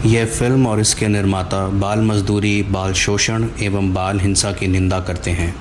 यह फिल्म और इसके निर्माता बाल मजदूरी, बाल शोषण एवं बाल हिंसा की निंदा करते हैं।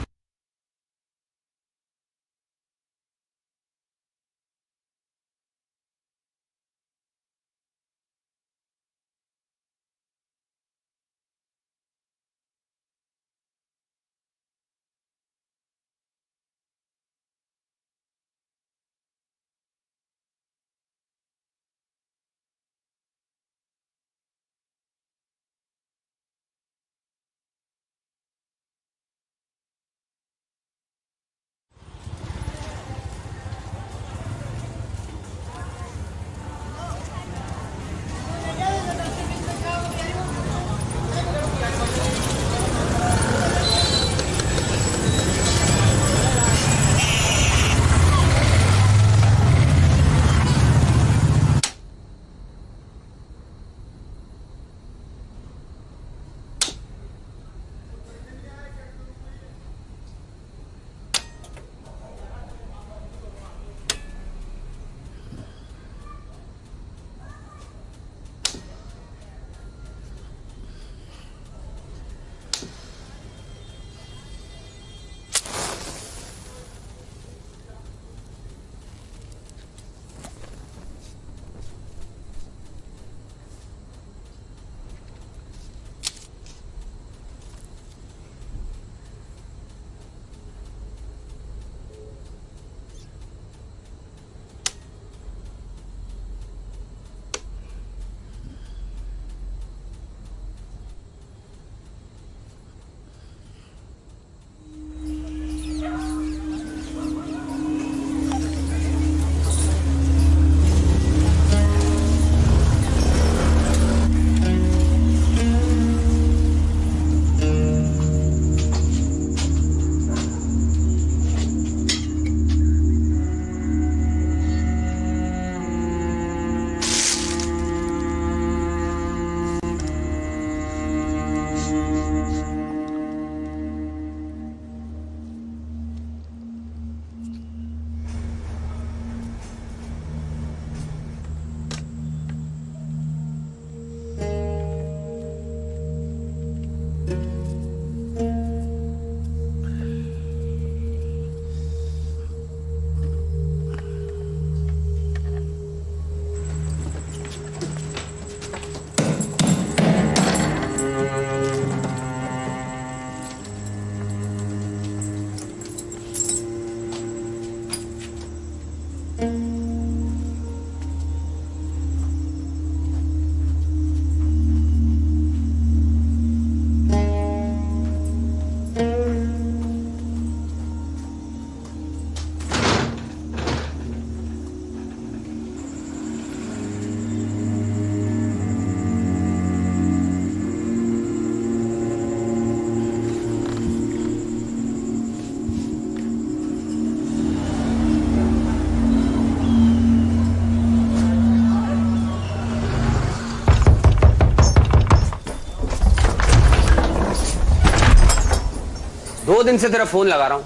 दो दिन से तेरा फोन लगा रहा हूँ,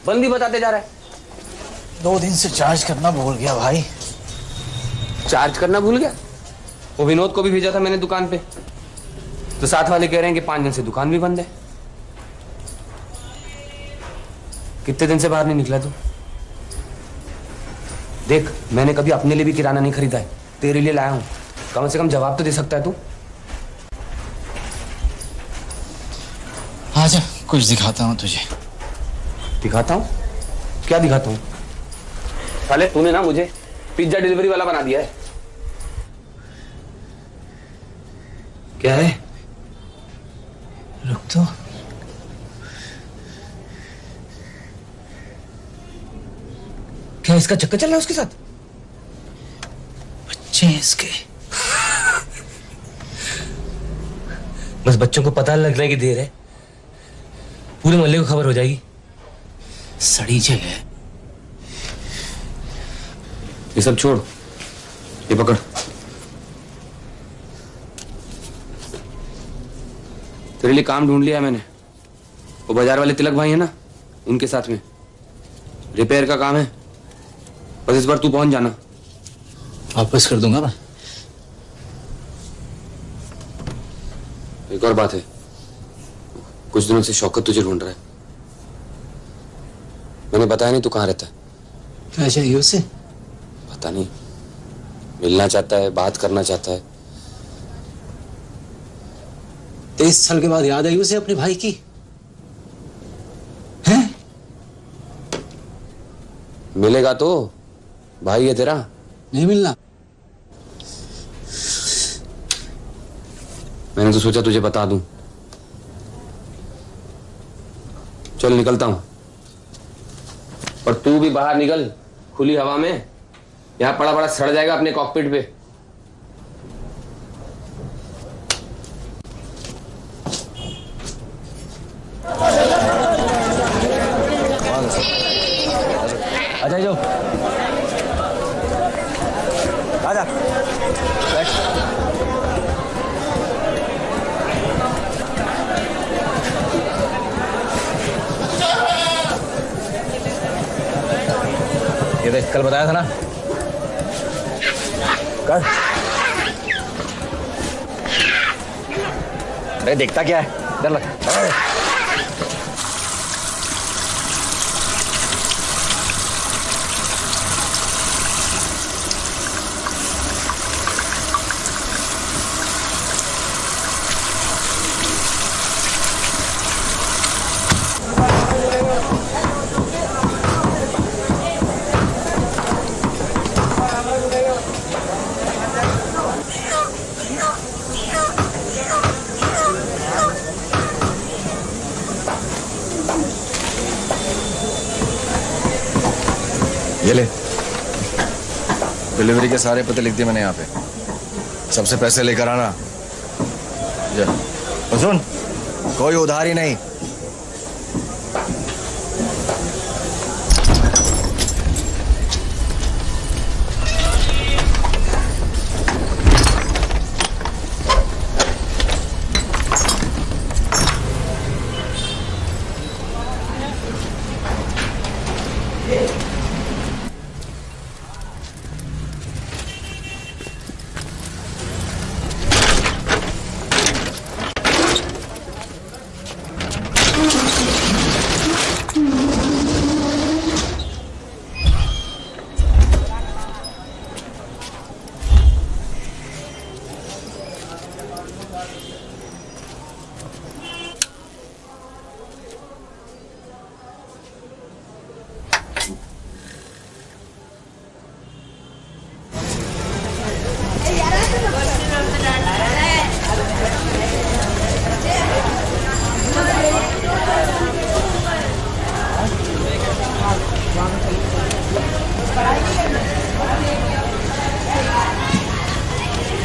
बंद ही बताते जा रहा है। 2 दिन से चार्ज करना भूल गया भाई। चार्ज करना भूल गया? वो विनोद को भी भेजा था मैंने दुकान पे, तो साथ वाले कह रहे हैं कि 5 दिन से दुकान भी बंद है। कितने दिन से बाहर नहीं निकला तू? देख, मैंने कभी अपने लिए भी किराना नहीं खरीदा है, तेरे लिए लाया हूं। कम से कम जवाब तो दे सकता है तू। आजा, कुछ दिखाता हूँ तुझे। दिखाता हूँ? क्या दिखाता हूँ? साले तूने ना मुझे पिज्जा डिलीवरी वाला बना दिया है। क्या है? रुक तो। क्या इसका चक्कर चल रहा है उसके साथ? बच्चे हैं इसके। बस बच्चों को पता लगने की देर है, पूरे मोहल्ले को खबर हो जाएगी। सड़ी जगह। ये सब छोड़, ये पकड़। तेरे लिए काम ढूंढ लिया मैंने। वो बाजार वाले तिलक भाई है ना, उनके साथ में रिपेयर का काम है। बस इस बार तू पहुंच जाना। वापस कर दूंगा मैं। एक और बात है, कुछ दिनों से शौकत तुझे ढूंढ रहा है। मैंने बताया नहीं तू कहाँ रहता है। क्या चाहिए उसे? पता नहीं, मिलना चाहता है, बात करना चाहता है। 23 साल के बाद याद आई उसे अपने भाई की? हैं? मिलेगा तो, भाई है तेरा। नहीं मिलना। मैंने तो सोचा तुझे बता दूं। चल निकलता हूं, और तू भी बाहर निकल खुली हवा में। यहां पड़ा पड़ा सड़ जाएगा अपने कॉकपिट पे। अच्छा जो आजा बैठ। ये देख, कल बताया था ना, कर। अरे देखता क्या है, डर लग। ये ले, डिलीवरी के सारे पते लिख दिए मैंने यहाँ पे। सबसे पैसे लेकर आना। जा। और सुन, कोई उधारी नहीं।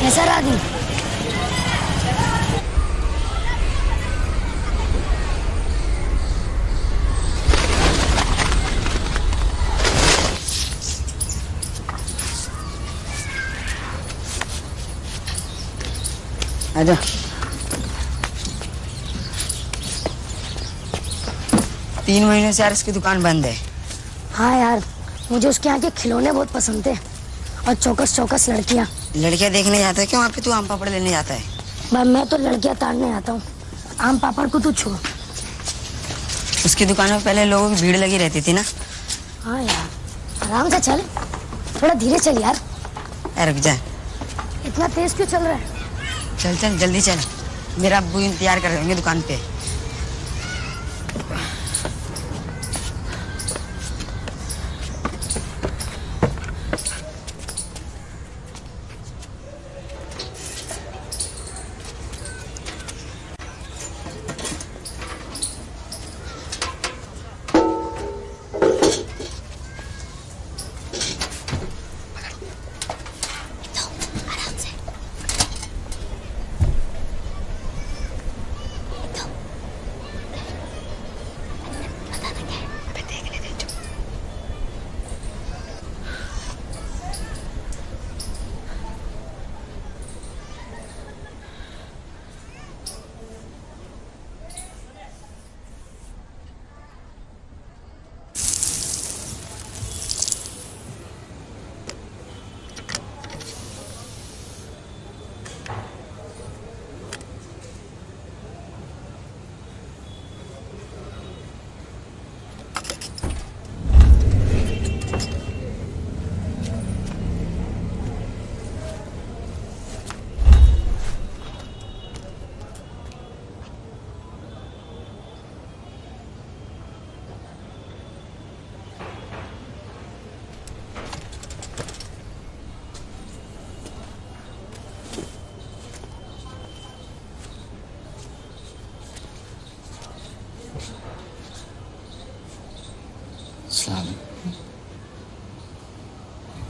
कैसा राधी? आजा। 3 महीने से यार इसकी दुकान बंद है। हाँ यार, मुझे उसके यहाँ के खिलौने बहुत पसंद थे और चौकस चौकस लड़कियाँ। लड़कियां देखने जाता है क्या वहाँ पे? तू आम पापड़ लेने जाता है? भाई मैं तो लड़कियाँ ताड़ने आता हूँ, आम पापड़ को तू छोड़। उसकी दुकान में पहले लोगों की भीड़ लगी रहती थी ना। हाँ यार, आराम से चल, थोड़ा धीरे चल यार। रुक जा। इतना तेज क्यों चल रहा है? चल चल जल्दी चल, मेरा अब्बू इंतजार कर रहे होंगे दुकान पे।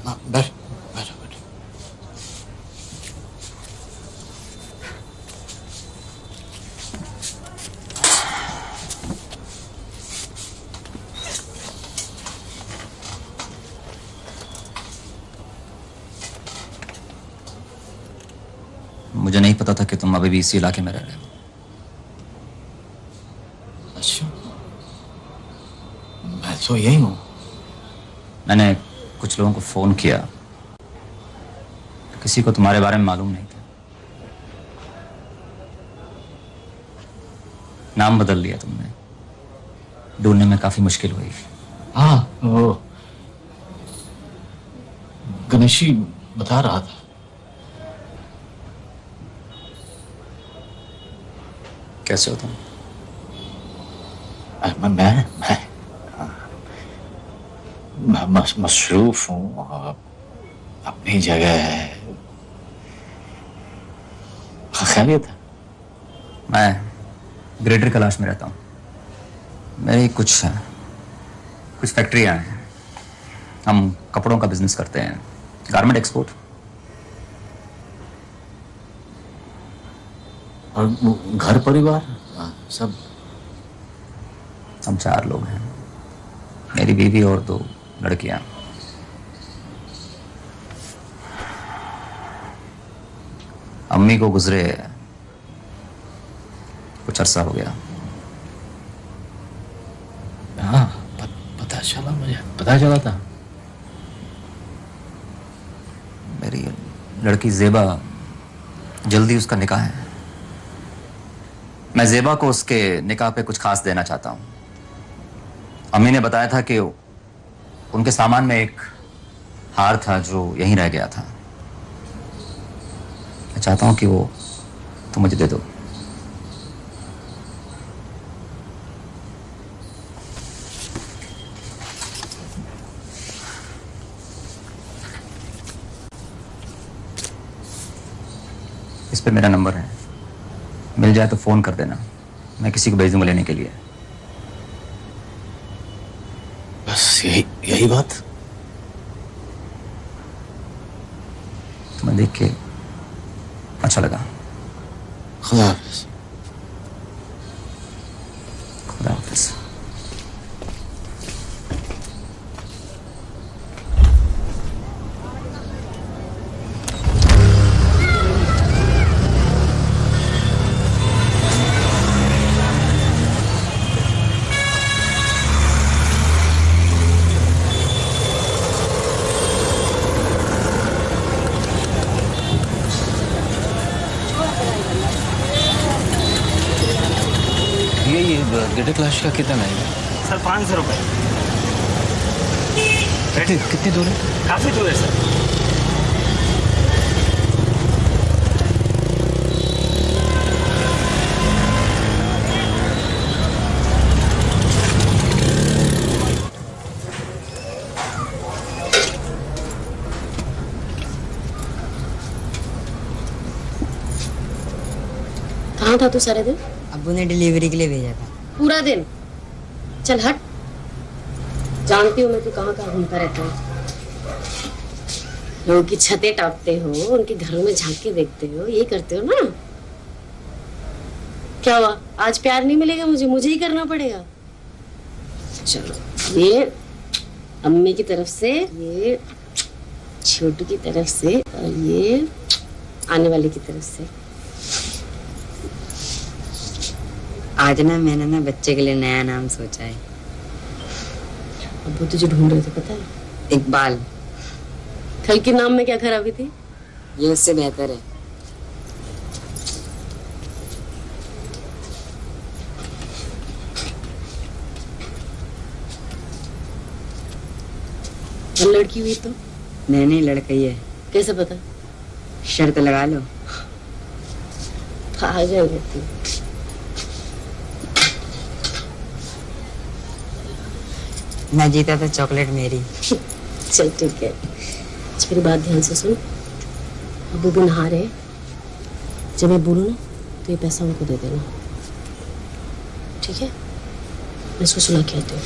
हाँ, बैठ बैठो बैठो। मुझे नहीं पता था कि तुम अभी भी इसी इलाके में रह रहे हो। अच्छा, मैं तो यही हूँ। मैंने कुछ लोगों को फोन किया, किसी को तुम्हारे बारे में मालूम नहीं था। नाम बदल लिया तुमने, ढूंढने में काफी मुश्किल हुई। हाँ, वो गणेशी बता रहा था। कैसे हो तुम? मैं मसरूफ हूँ, अपनी जगह है। खैरियत है? मैं ग्रेटर कैलाश में रहता हूँ। मेरी कुछ फैक्ट्रियाँ हैं। हम कपड़ों का बिजनेस करते हैं, गारमेंट एक्सपोर्ट। और वो घर परिवार सब? हम 4 लोग हैं, मेरी बीवी और 2 लड़कियां। अम्मी को गुजरे कुछ अरसा हो गया। हाँ, पता चला, मुझे पता चला था। मेरी लड़की जेबा, जल्दी उसका निकाह है। मैं जेबा को उसके निकाह पे कुछ खास देना चाहता हूं। अम्मी ने बताया था कि उनके सामान में एक हार था जो यहीं रह गया था। मैं चाहता हूं कि वो तुम मुझे दे दो। इस पे मेरा नंबर है, मिल जाए तो फोन कर देना, मैं किसी को भेज दूंगा लेने के लिए। बस यही बात। तुम्हें देख के अच्छा लगा। खुदा हाफिज। खुदा हाफिज। ये ग्रेटर कैलाश का कितना है? सर 500 रुपये। कितनी दूर है? काफ़ी दूर है सर। कहाँ था तू सारे दिन? अब्बू ने डिलीवरी के लिए भेजा था। पूरा दिन? चल हट। जानती हूँ मैं तू कहाँ कहाँ घूमता रहता है। लोगों की छतें टापते हो, उनके घरों में झांक के देखते हो, ये करते हो ना? क्या हुआ, आज प्यार नहीं मिलेगा मुझे ही करना पड़ेगा। चलो, ये अम्मी की तरफ से, ये छोटू की तरफ से, और ये आने वाले की तरफ से। आज ना मैंने ना बच्चे के लिए नया नाम सोचा है। अब वो तुझे ढूंढ रहे थे, पता है? इकबाल। कल के नाम में क्या खराबी थी? ये उससे बेहतर है। और लड़की हुई तो? नहीं लड़का ही है। कैसे पता? शर्त लगा लो। पागल है तू। मैं जीता तो चॉकलेट मेरी। चल ठीक है, मेरी बात ध्यान से सुन। अबू भी नहा रहे, जब मैं बोलूँ ना तो ये पैसा उनको दे देना, ठीक है? मैं इसको सुना के आती हूँ।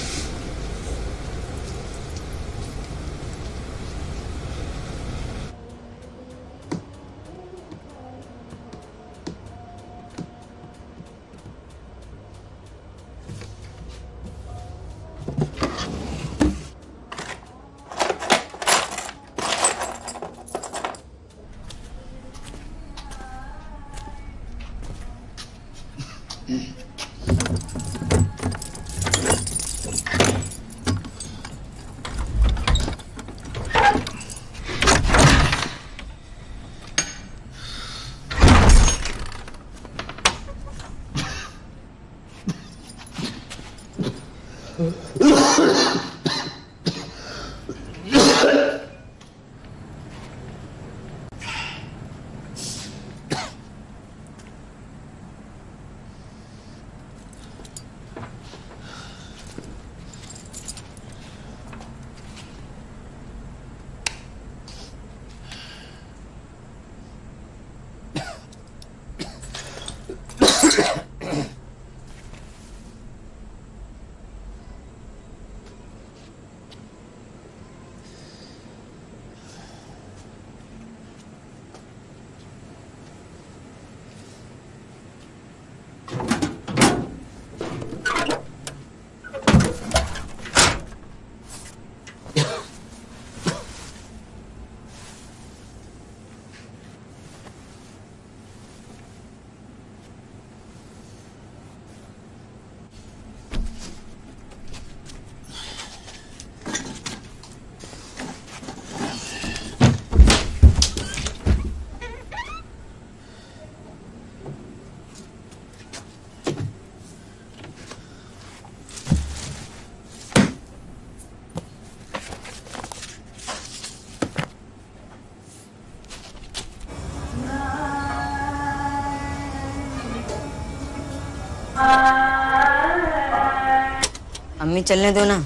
अम्मी चलने दो ना,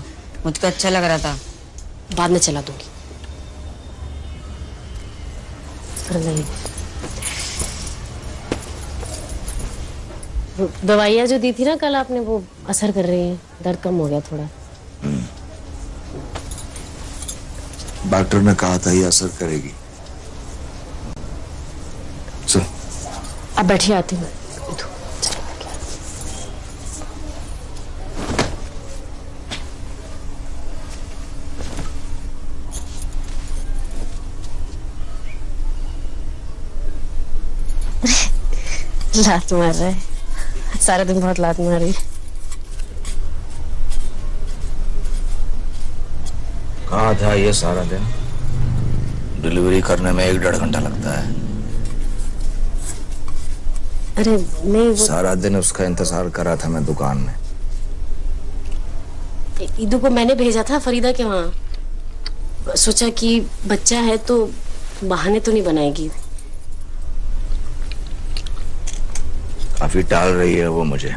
मुझको अच्छा लग रहा था। बाद में चला दूंगी। दवाइयाँ जो दी थी ना कल आपने, वो असर कर रही है, दर्द कम हो गया थोड़ा। डॉक्टर ने कहा था ये असर करेगी। चल अब बैठिए, आती हूँ। लात मार रहा है, सारा दिन बहुत लात मारी। कहा था ये सारा दिन? डिलीवरी करने में 1-1.5 घंटा लगता है। अरे नहीं, वो सारा दिन उसका इंतजार करा था मैं दुकान में। ईदू को मैंने भेजा था फरीदा के वहाँ। सोचा कि बच्चा है तो बहाने तो नहीं बनाएगी। काफी टाल रही है वो, मुझे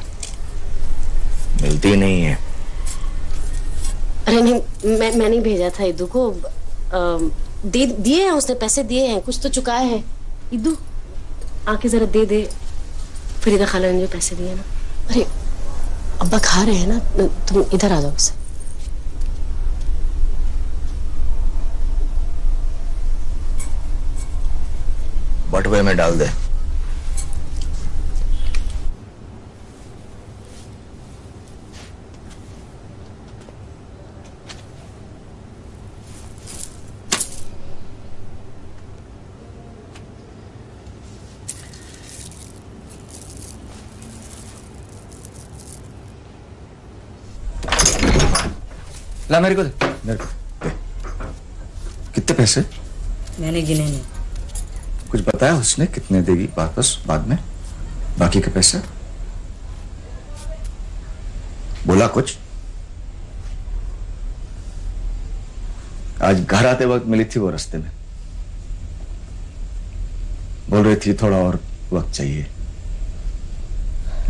मिलती नहीं है। अरे नहीं, मैं नहीं भेजा था ईदू को। दिए हैं उसने, पैसे दिए हैं, कुछ तो चुकाया है। ईदू आके जरा दे दे, फरीदा खाला ने जो पैसे दिए ना। अरे अब्बा खा रहे हैं ना, तुम इधर आ जाओ से। बटुए में डाल दे। ला मेरे को दे। मेरे को दे। कितने पैसे? मैंने गिने नहीं। कुछ बताया उसने कितने देगी वापस बाद में, बाकी के पैसे? बोला कुछ? आज घर आते वक्त मिली थी वो रास्ते में, बोल रही थी थोड़ा और वक्त चाहिए।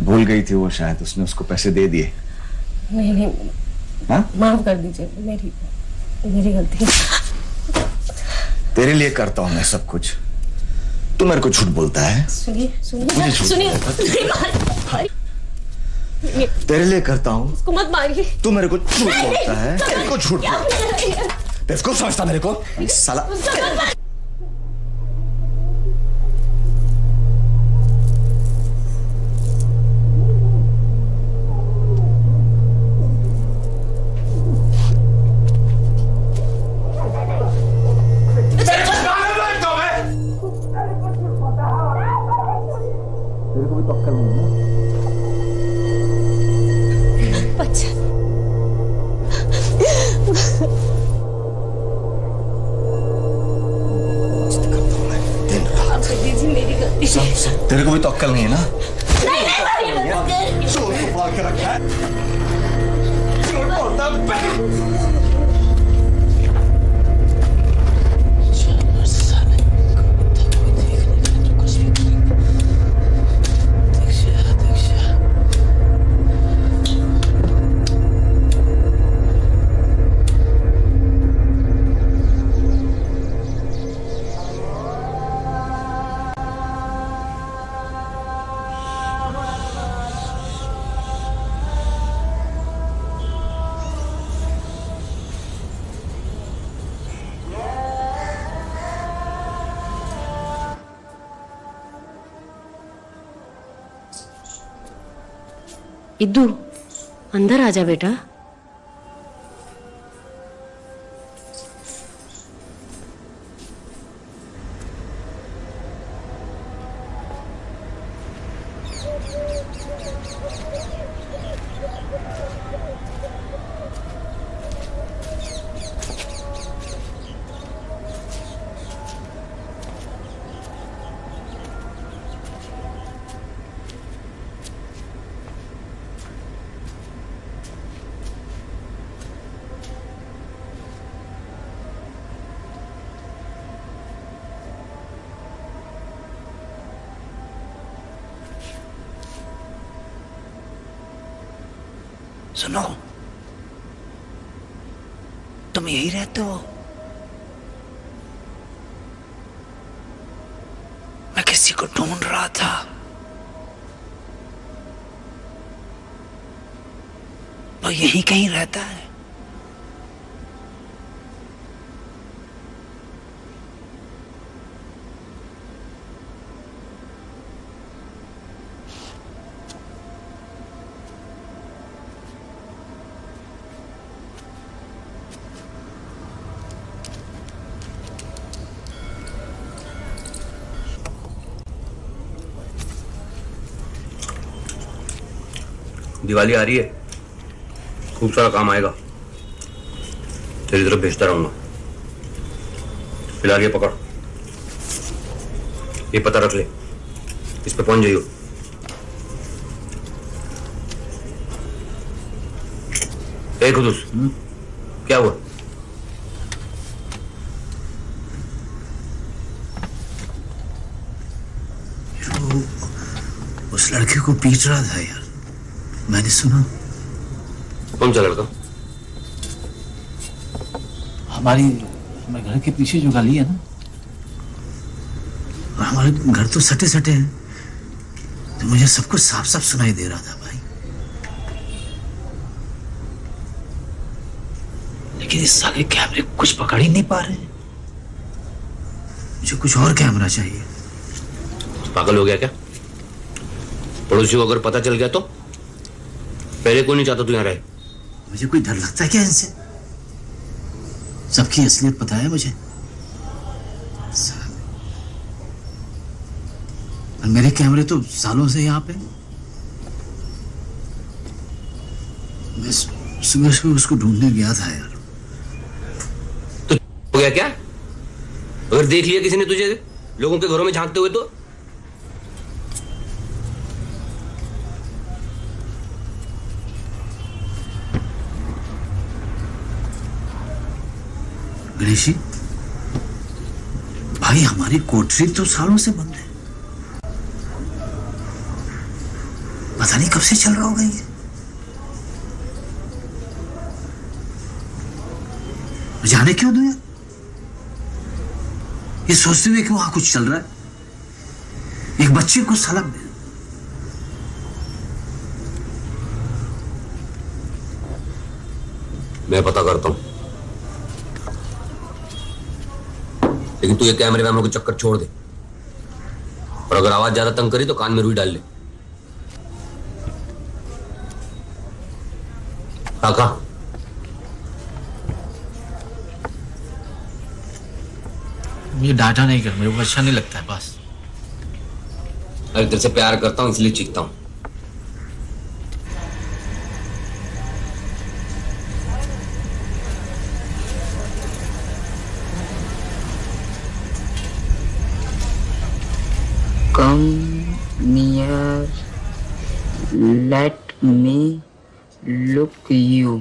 भूल गई थी वो, शायद उसने उसको पैसे दे दिए। नहीं नहीं, हाँ? माफ कर दीजिए, मेरी गलती है। तेरे लिए करता हूं मैं सब कुछ, तू मेरे को झूठ बोलता है। सुनिए मुझे झूठ तेरे लिए करता हूं, उसको मत मारिए। तू मेरे को झूठ बोलता है। तेरे को झूठ बेवकूफ समझता मेरे को साला। तेरे को भी तो अक्ल नहीं है ना? इद्दू अंदर आजा बेटा। सुनो, तुम यही रहते हो? मैं किसी को ढूंढ रहा था। वो यहीं कहीं रहता है। दिवाली आ रही है, खूब सारा काम आएगा, तेरी तरफ भेजता रहूंगा। फिलहाल ये पकड़, ये पता रख ले, इस पे पहुंच जाइयो। ए खुदूस, क्या हुआ? उस लड़के को पीट रहा था यार, मैंने सुना। कौन सा लड़का? हमारे घर के पीछे जो गली है ना, और हमारे घर तो सटे सटे हैं, तो मुझे सब कुछ साफ साफ सुनाई दे रहा था भाई। लेकिन इस साले कैमरे कुछ पकड़ ही नहीं पा रहे हैं। मुझे कुछ और कैमरा चाहिए। पागल हो गया क्या? पड़ोसी को अगर पता चल गया तो? पहले क्यों नहीं चाहता तू यहाँ रहे? मुझे कोई डर लगता है क्या इनसे? सबकी असलियत पता है मुझे। और मेरे कैमरे तो सालों से यहाँ पे। मैं सुबह सुबह उसको ढूंढने गया था यार। तो हो गया क्या? अगर देख लिया किसी ने तुझे लोगों के घरों में झांकते हुए तो? गणेशी भाई, हमारी कोठरी तो सालों से बंद है। पता नहीं कब से चल रहा होगा ये। जाने क्यों दूं यार? ये सोचते हुए कि वहां कुछ चल रहा है। एक बच्चे को सलाम दे। मैं पता करता हूं, लेकिन तू ये कैमरे वैमरे को चक्कर छोड़ दे, और अगर आवाज ज्यादा तंग करी तो कान में रुई डाल ले। काका, मुझे डांटा नहीं कर, मेरे को अच्छा नहीं लगता है बस। अरे तेरे से प्यार करता हूं इसलिए चीखता हूं। Come near, let me look you.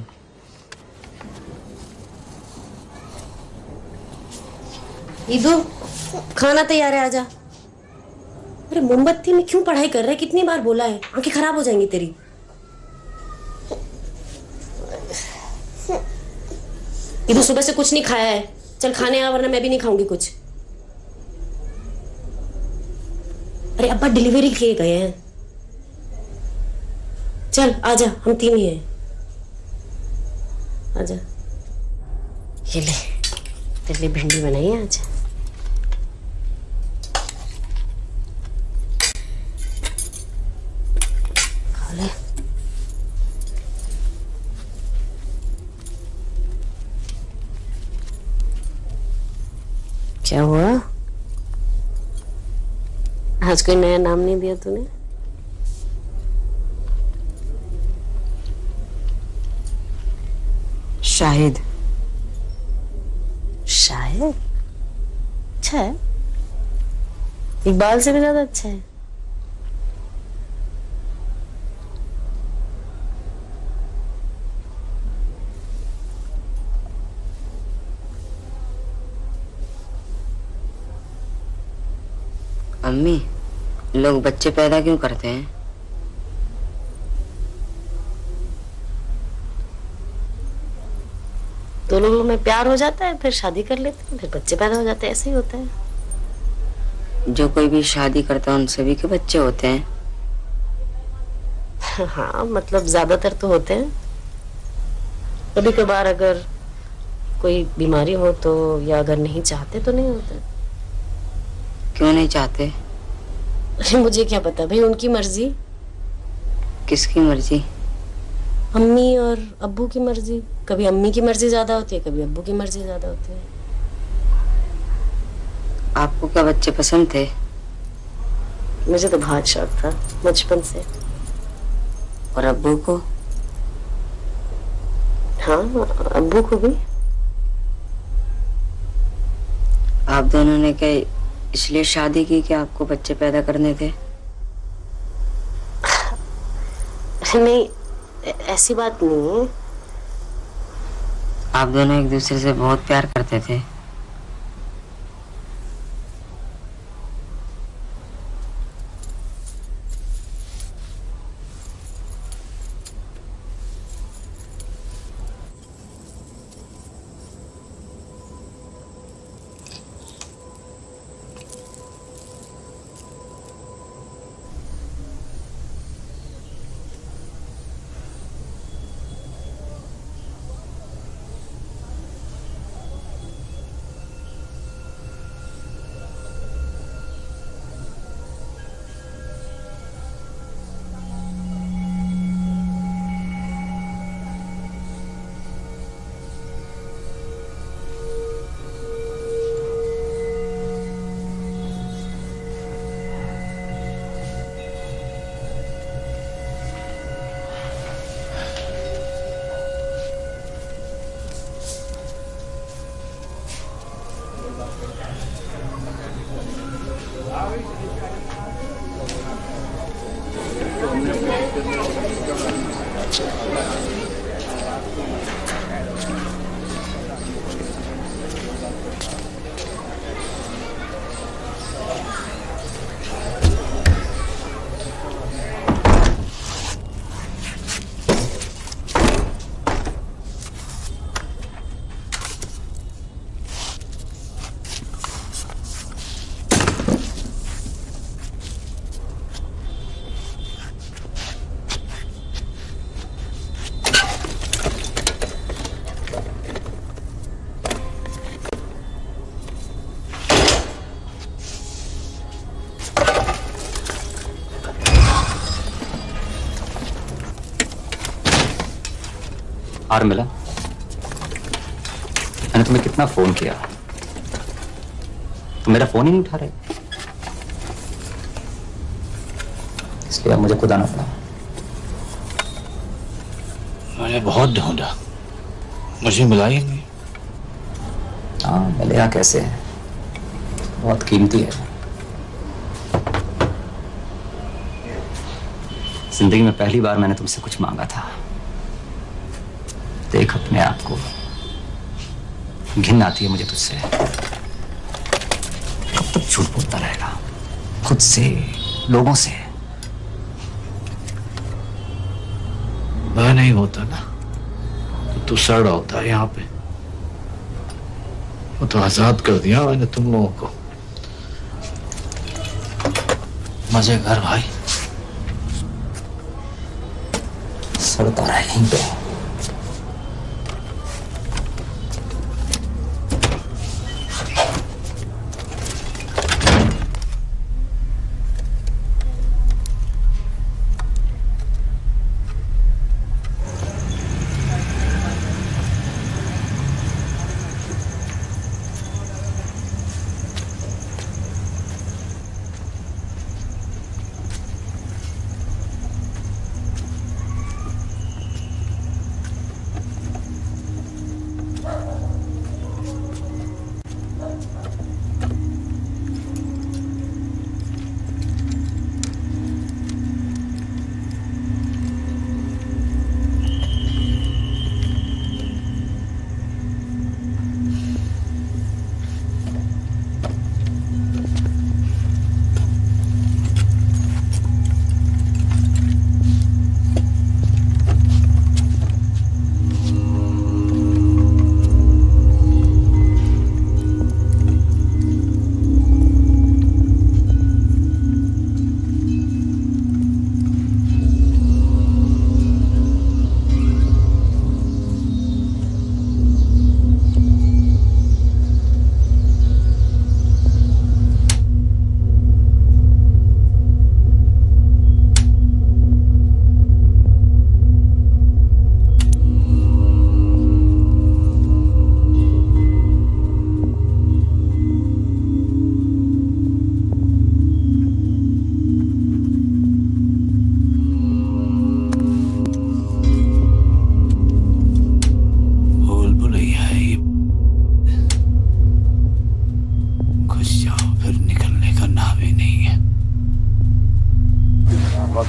ईदू, खाना तैयार है, आजा। अरे मोमबत्ती में क्यों पढ़ाई कर रहा है? कितनी बार बोला है, आंखें खराब हो जाएंगी तेरी। ईदू सुबह से कुछ नहीं खाया है, चल खाने आ, वरना मैं भी नहीं खाऊंगी कुछ। अरे अब्बा डिलीवरी किए गए हैं, चल आजा, हम तीन ही हैं, आजा। ये ले, तेरे लिए भिंडी बनाई है आज। खा ले। क्या हुआ? आज कोई नया नाम नहीं दिया तूने? शाहिद। शाहिद अच्छा है, इकबाल से भी ज्यादा अच्छा है। अम्मी, लोग बच्चे पैदा क्यों करते हैं? तो दोनों में प्यार हो जाता है, फिर शादी कर लेते हैं, फिर बच्चे पैदा हो जाते हैं, ऐसे ही होता है। जो कोई भी शादी करता है उन सभी के बच्चे होते हैं। हाँ मतलब ज्यादातर तो होते हैं। कभी कभार अगर कोई बीमारी हो तो, या अगर नहीं चाहते तो नहीं होते। क्यों नहीं चाहते? अरे मुझे क्या पता भाई, उनकी मर्जी। किसकी मर्जी? अम्मी और अब्बू की मर्जी। कभी अम्मी की मर्जी ज्यादा होती है, कभी अब्बू की मर्जी ज्यादा होती है। आपको क्या बच्चे पसंद थे? मुझे तो बहुत शौक था बचपन से। और अब्बू को? हाँ अब्बू को भी। आप दोनों ने क्या इसलिए शादी की कि आपको बच्चे पैदा करने थे? नहीं ऐसी बात नहीं है। आप दोनों एक दूसरे से बहुत प्यार करते थे। हार मिला? मैंने तुम्हें कितना फोन किया, तुम मेरा फोन ही नहीं उठा रहे, इसलिए अब मुझे खुद आना पड़ा। मैंने बहुत ढूंढा, मुझे मिला ही नहीं। हाँ मिलेगा कैसे, बहुत कीमती है। जिंदगी में पहली बार मैंने तुमसे कुछ मांगा था। देख अपने आप को, घिन आती है मुझे तुझसे। कब तक झूठ बोलता रहेगा, खुद से, लोगों से? मैं नहीं होता ना तो तू सड़ होता है यहाँ पे। वो तो आजाद कर दिया मैंने तुम लोगों को। मजे कर भाई। सड़ता रहा यहीं पे।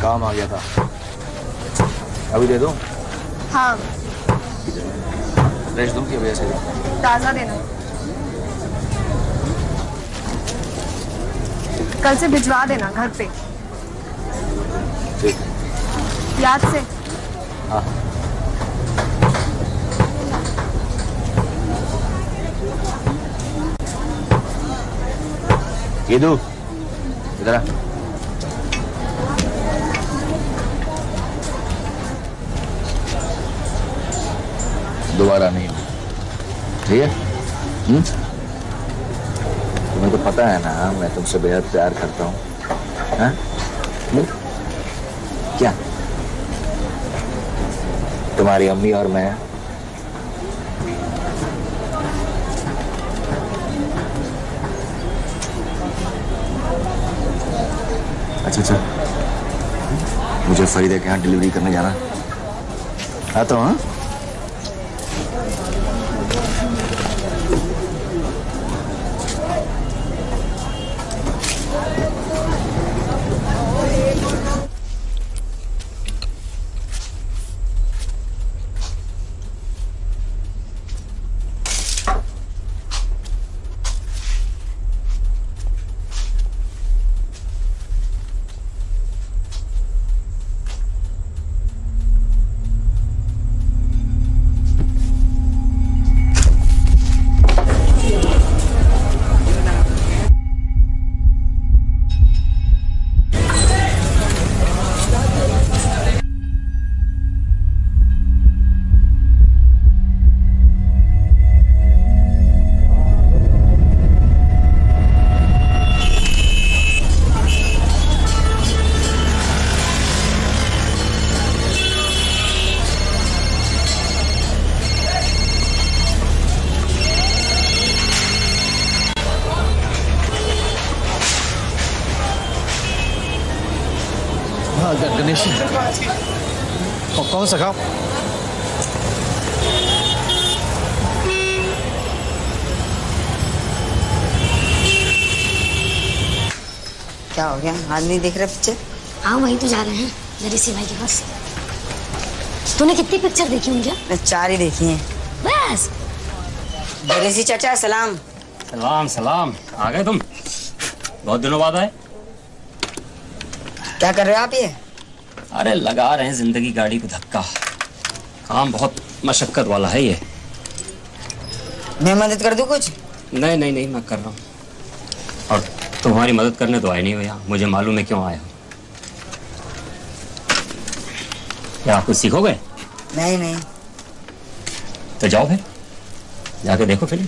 काम आ गया था। अभी दे दूं? हाँ फ्रेश दूं कि अभी ऐसे दूं? ताज़ा देना। कल से भिजवा देना घर पे। ठीक। याद से। हाँ। ये दो इधर आ। दोबारा नहीं, ठीक है? तुम्हें तो पता है ना मैं तुमसे बेहद प्यार करता हूँ। हाँ? क्या तुम्हारी अम्मी और मैं अच्छा मुझे फरीदा के यहाँ डिलीवरी करने जाना। आता हूँ। हाँ गणेश कौन सा खाओ? क्या हो गया? आज नहीं देख रहे पिक्चर? हाँ वहीं तो जा रहे हैं नरीसी भाई के पास। तूने कितनी पिक्चर देखी होंगी? मैं 4 ही देखी हैं बस। नरीसी चाचा सलाम। सलाम सलाम। आ गए तुम? बहुत दिनों बाद आए। क्या कर रहे हो आप ये? अरे लगा रहे हैं जिंदगी गाड़ी को धक्का। काम बहुत मशक्कत वाला है ये। मैं मदद कर दूं कुछ? नहीं नहीं नहीं मैं कर रहा हूँ। और तुम्हारी मदद करने तो आए नहीं भैया, मुझे मालूम है क्यों आए हो। क्या आप कुछ सीखोगे? नहीं नहीं। तो जाओ फिर जाके देखो फिल्म।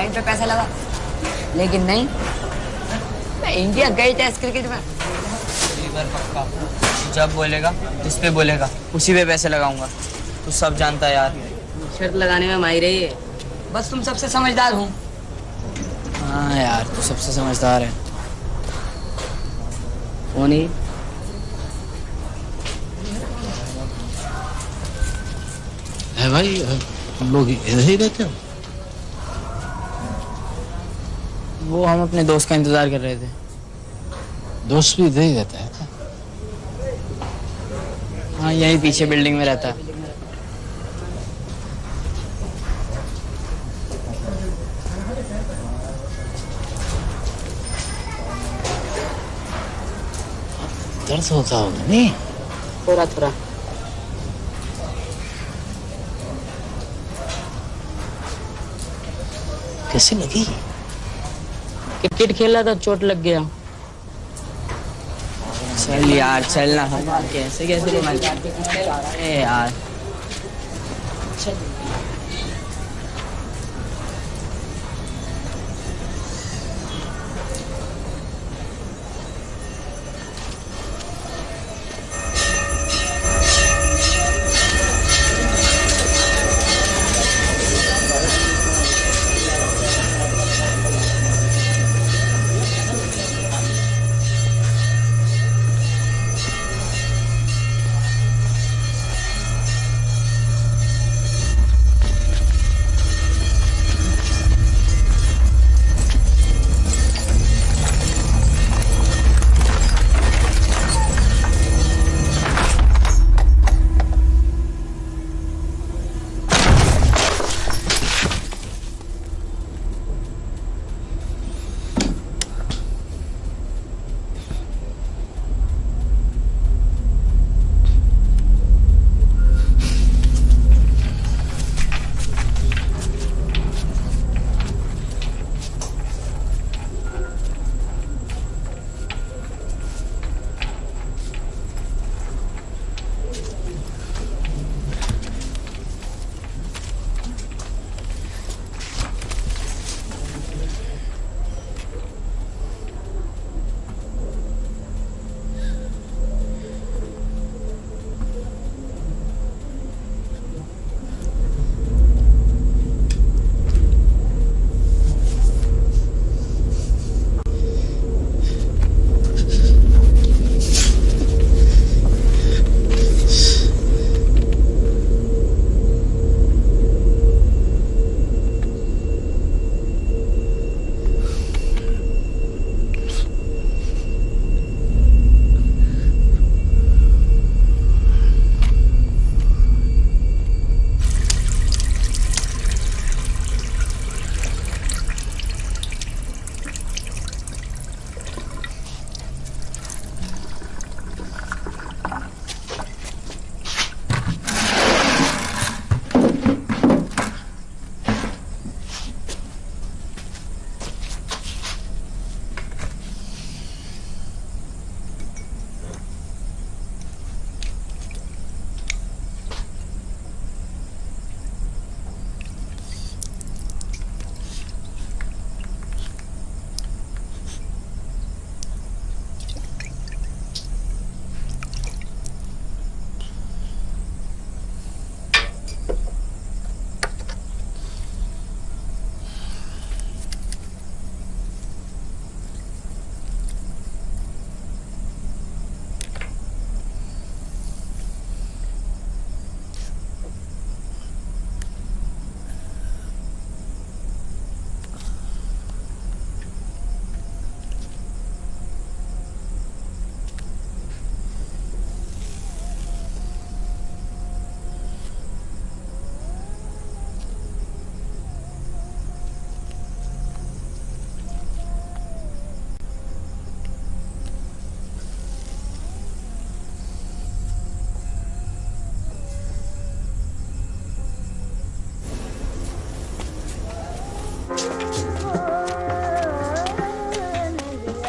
पे पैसा लगा, लेकिन नहीं, मैं इंडिया गई टेस्ट क्रिकेट में। पक्का जब बोलेगा जिस पे बोलेगा उसी पे पैसे लगाऊंगा। तू सब जानता है यार। शर्त लगाने में माहिर है, बस तुम सबसे समझदार हूँ। हाँ यार तू सबसे समझदार है। कौन है? है भाई, हम लोग इधर ही रहते हो? वो हम अपने दोस्त का इंतजार कर रहे थे। दोस्त भी इधर ही रहता है? हाँ, यही पीछे बिल्डिंग में रहता है। दर्द होता होगा नहीं? थोड़ा थोड़ा। कैसे लगी? क्रिकेट खेल रहा था, चोट लग गया। चल यार, चलना। कैसे कैसे अरे यार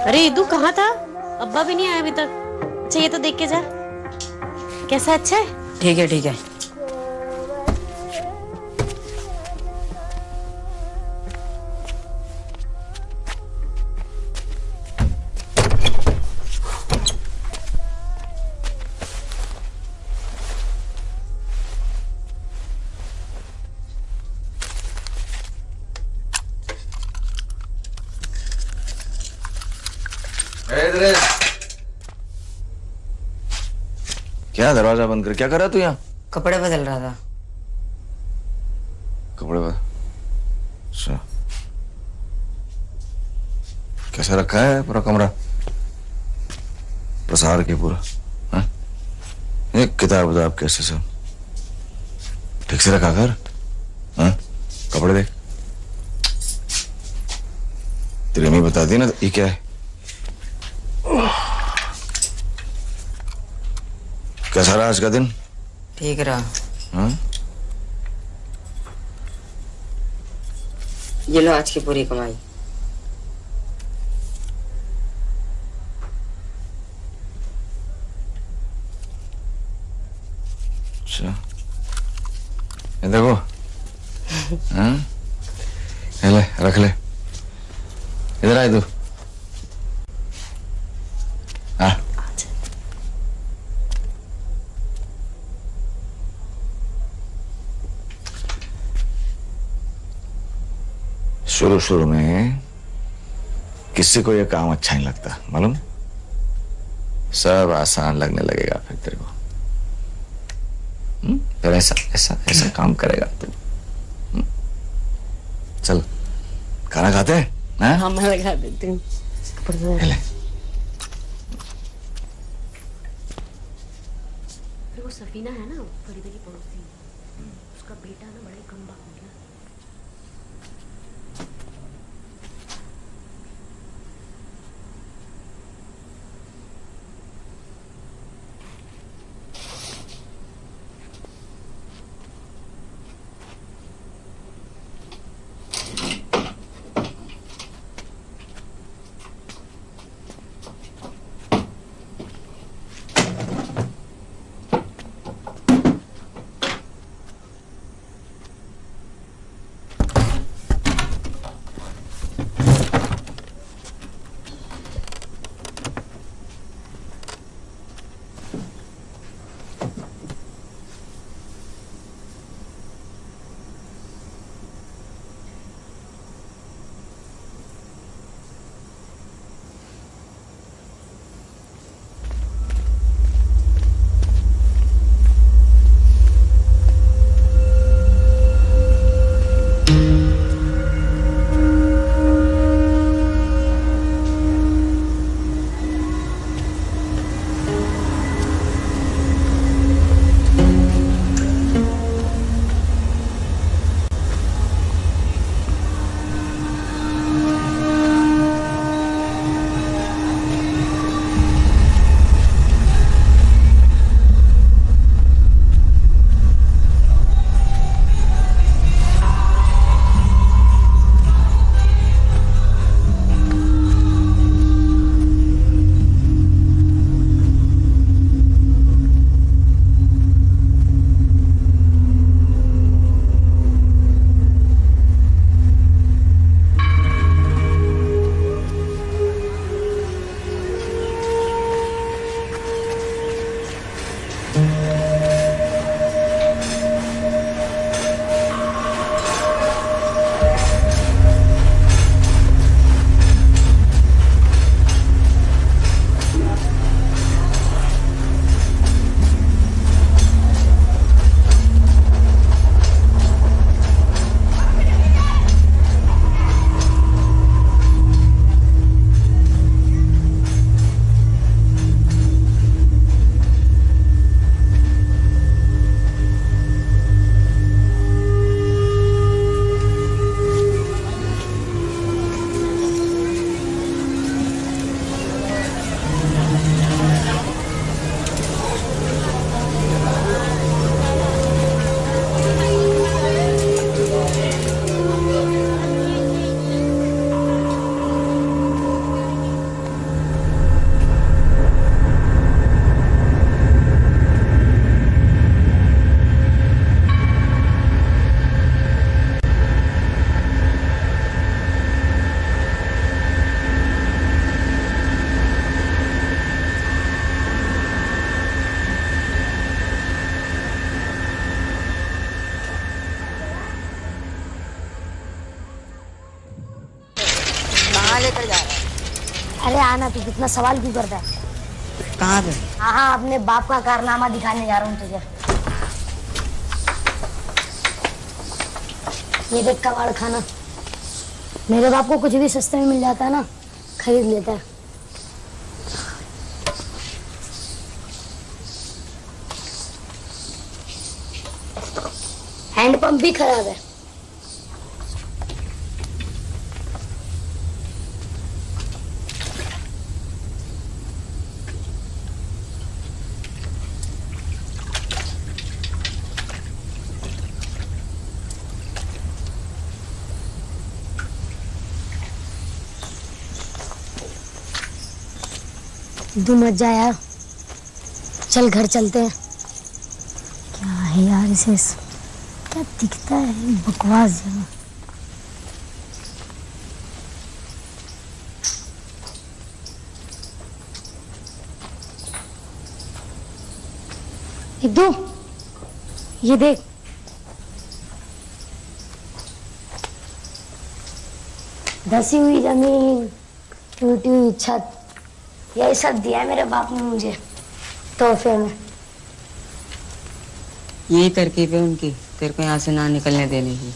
अरे इदू कहाँ था? अब्बा भी नहीं आया अभी तक। अच्छा ये तो देख के जा। कैसा? अच्छा है? ठीक है ठीक है। क्या दरवाजा बंद कर क्या कर रहा तू यहाँ? कपड़े बदल रहा था। कपड़े बदल। अच्छा, कैसा रखा है पूरा कमरा? प्रसार के पूरा एक किताब उताब कैसे सब ठीक से रखा कर? कपड़े देख, तेरी अम्मी बता दी ना ये क्या है? कैसा रहा आज का दिन? ठीक रहा। ये लो आज की पूरी कमाई। अच्छा, ये देखो। ये ले, रख ले। इधर आए तू। हाँ। शुरू शुरू में किसी को ये काम अच्छा नहीं लगता, मालूम? सब आसान लगने लगेगा फिर तेरे को। फिर ऐसा ऐसा ऐसा काम करेगा तू। चल खाना खाते हैं? हाँ मैं लगा देती हूँ। वो सफीना है ना फरीदा की पड़ोसी, उसका बेटा ना बड़ा ही कम बात हो गया। लेकर जा रहा है? अरे आना, तू कितना सवाल क्यों करता है? कहाँ पे? हाँ, अपने बाप का कारनामा दिखाने जा रहा हूँ तुझे। ये देख कबाड़ खाना। मेरे बाप को कुछ भी सस्ते में मिल जाता है ना, खरीद लेता है। हैंडपंप भी खराब है। तू मत जा यार, चल घर चलते हैं। क्या है यार इसे, क्या दिखता है बकवास जगह। एक दो ये देख, धसी हुई जमीन, टूटी हुई छत, यही सब दिया है मेरे बाप ने मुझे तोहफे में। यही तरकीब है उनकी, तेरे को यहाँ से ना निकलने देने की।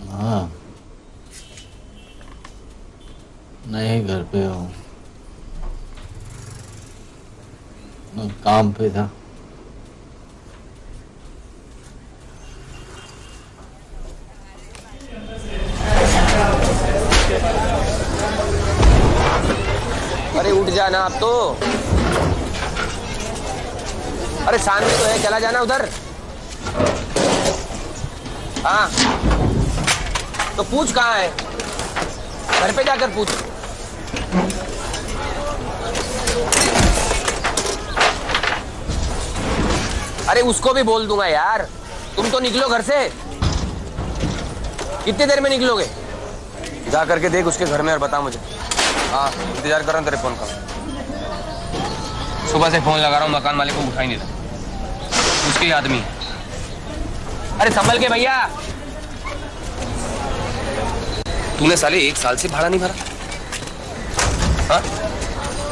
हाँ, नहीं घर पे हूँ, मैं काम पे था। अरे उठ जाना अब तो। अरे सामने तो है, चला जाना उधर। हाँ तो पूछ कहाँ है, घर पे जाकर पूछ। अरे उसको भी बोल दूंगा यार, तुम तो निकलो घर से। कितनी देर में निकलोगे? जा करके देख उसके घर में और बता मुझे। हाँ इंतजार कर रहा हूँ तेरे फोन का। सुबह से फोन लगा रहा हूँ, मकान मालिक को उठा ही नहीं रहा, उसके आदमी। अरे संभल के भैया। तूने साले 1 साल से भाड़ा नहीं भरा? हाँ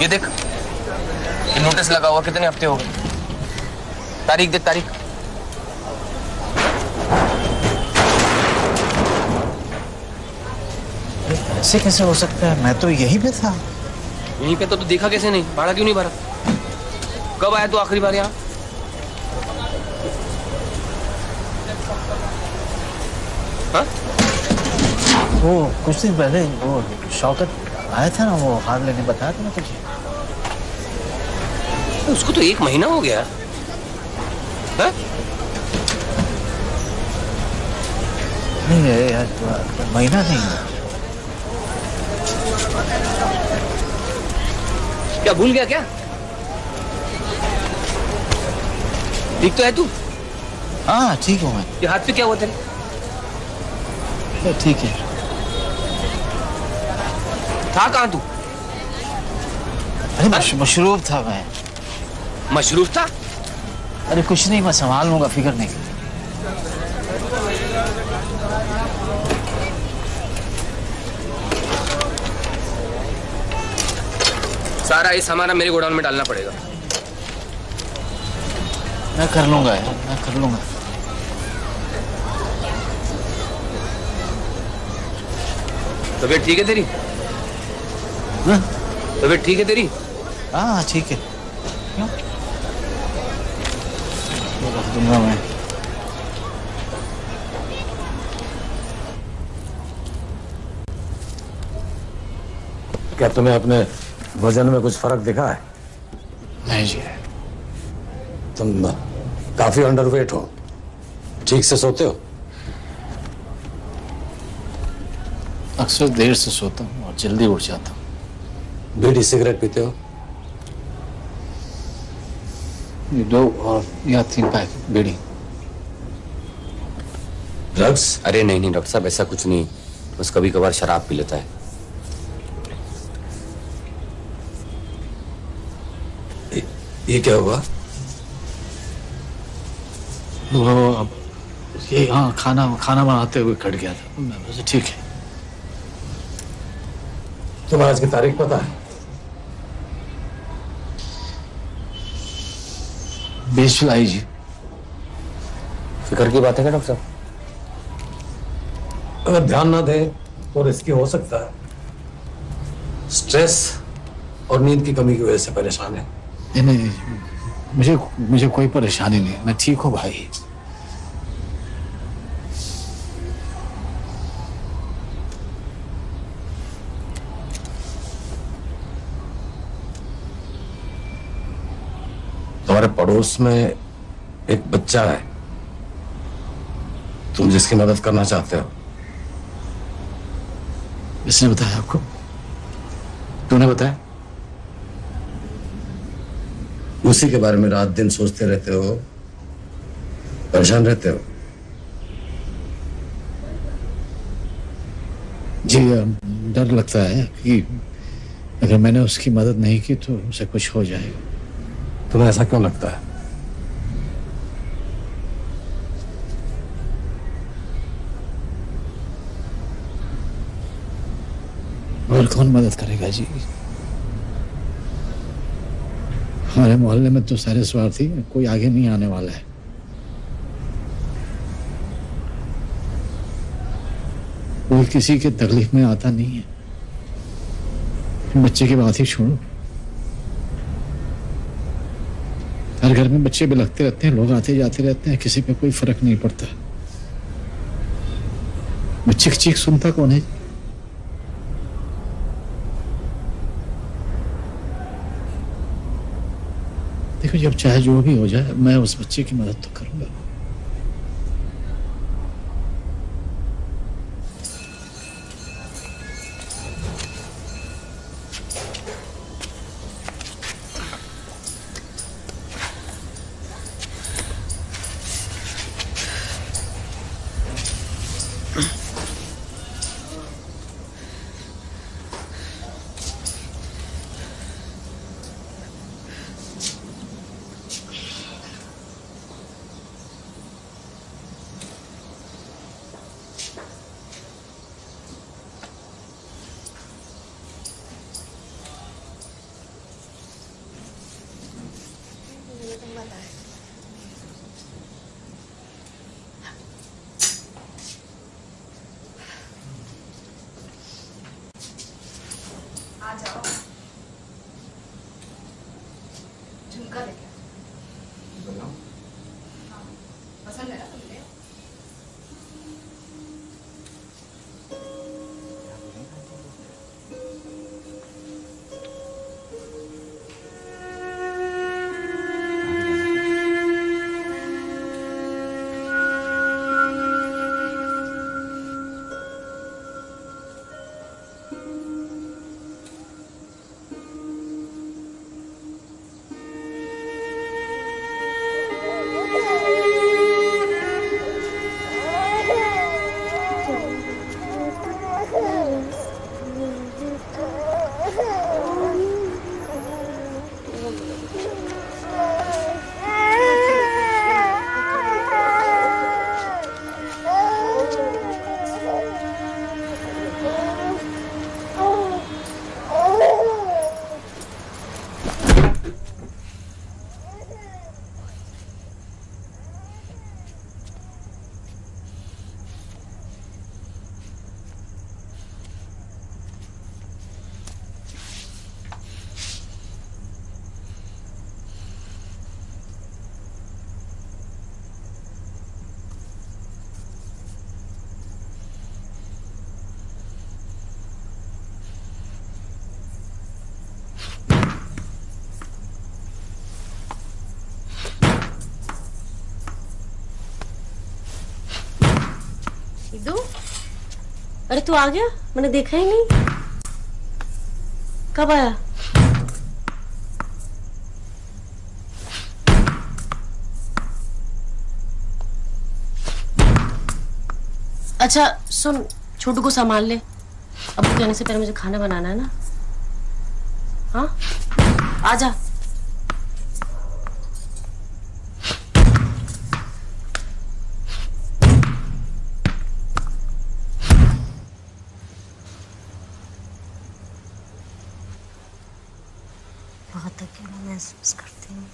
ये देख, ये नोटिस लगा हुआ, कितने हफ्ते हो गए। तारीख देख, तारीख। ऐसे कैसे हो सकता है, मैं तो यहीं पे था। यहीं पे तो देखा कैसे नहीं? भाड़ा क्यों नहीं भरा? कब आया तू आखिरी बार यहाँ? हाँ? वो कुछ दिन पहले वो शौकत आया था ना, वो हार लेने, बताया था ना तुझे। उसको तो 1 महीना हो गया। हाँ? नहीं है यार, महीना नहीं है। क्या भूल गया क्या? ठीक तो है तू? हाँ ठीक हूँ मैं। ये हाथ पे क्या हुआ तेरे? ठीक है। था कहाँ तू? अरे मशरूफ था मैं। मशरूफ था? अरे कुछ नहीं, मैं संभाल लूंगा, फिक्र नहीं। सारा ये सामान मेरे गोडाउन में डालना पड़ेगा। मैं कर लूंगा यार, मैं कर लूंगा। तबीयत ठीक है तेरी? हाँ? तबीयत ठीक है तेरी? हाँ ठीक है। क्यों? रख दूंगा मैं। क्या तुम्हें अपने वजन में कुछ फर्क दिखा है? नहीं जी। तुम काफी अंडरवेट हो, ठीक से सोते हो? अक्सर देर से सोता हूँ और जल्दी उठ जाता हूँ। बीड़ी सिगरेट पीते हो? ये 2 और या 3 पैकेट बीड़ी। ड्रग्स? अरे नहीं नहीं डॉक्टर साहब, ऐसा कुछ नहीं, बस कभी कभार शराब पी लेता है। ये क्या हुआ? वो अब ये हाँ खाना बनाते हुए कट गया था। मैं बोला, ठीक है। तुम्हें आज की तारीख पता है? 20 जुलाई जी। फिक्र की बात है क्या डॉक्टर साहब? अगर ध्यान ना दे तो रिस्की हो सकता है। स्ट्रेस और नींद की कमी की वजह से परेशान है। नहीं, मुझे कोई परेशानी नहीं, मैं ठीक हूँ भाई। तुम्हारे पड़ोस में एक बच्चा है, तुम जिसकी मदद करना चाहते हो। इसने बताया आपको? तूने बताया? उसी के बारे में रात दिन सोचते रहते हो, परेशान रहते हो। जी डर लगता है कि अगर मैंने उसकी मदद नहीं की तो उसे कुछ हो जाएगा। तुम्हें ऐसा क्यों लगता है? और कौन मदद करेगा जी? हमारे मोहल्ले में तो सारे स्वार्थी, कोई आगे नहीं आने वाला है। कोई किसी के तकलीफ में आता नहीं है। बच्चे की बात ही छोड़ो, हर घर में बच्चे बिलखते रहते हैं, लोग आते जाते रहते हैं, किसी पे कोई फर्क नहीं पड़ता। बच्चे की चीख सुनता कौन है? देखो, जब चाहे जो भी हो जाए, मैं उस बच्चे की मदद तो करूंगा। आ जाओ, झुमका लेके हाँ, पसंद है ना तुमने? अरे तू आ गया, मैंने देखा ही नहीं। कब आया? अच्छा सुन, छोटू को संभाल ले। अब कहने से पहले मुझे खाना बनाना है ना। हाँ आजा। बहुत अकेला महसूस करती हूँ।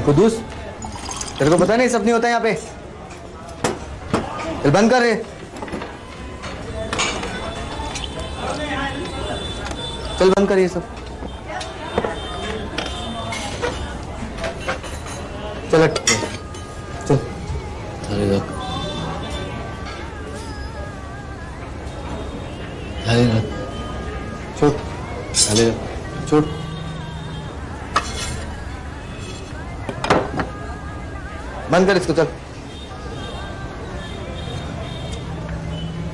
कुदूस, तेरे को पता नहीं सब नहीं होता यहाँ पे। चल बंद कर रे। चल बंद कर ये सब। चल चल। थाली रख, थाली रख, छोड़ थाली रख, छोड़। बंद कर इसको, चल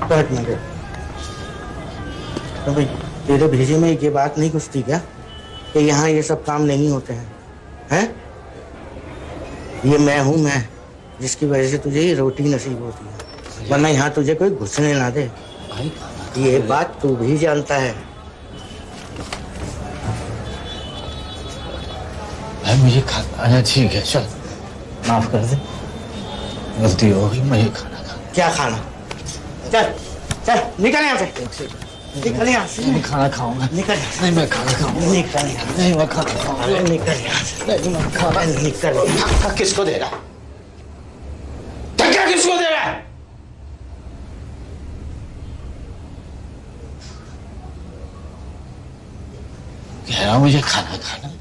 बैठ ना। तो भाई तेरे भेजे में ये बात नहीं कुछ थी क्या कि यहाँ ये सब काम नहीं होते हैं? हैं? ये मैं हूँ, मैं जिसकी वजह से तुझे ये रोटी नसीब होती है, वरना यहाँ तुझे कोई घुसने ना दे। ये बात तू भी जानता है। भाई मुझे खाना आना ठीक है, चल माफ कर दे, गलती हो गई। मुझे खाना खाना। क्या खाना? चल चल निकल यहाँ से, निकल यहाँ से। मैं खाना खाऊंगा। निकल। नहीं मैं खाना खाऊंगा। निकल यहाँ से। नहीं मैं खाना खाऊंगा। निकल यहाँ से। नहीं मैं खाना। निकल। धक्का किसको दे रहा है? धक्का किसको दे रहा है? कह रहा हूं मुझे खाना खाना,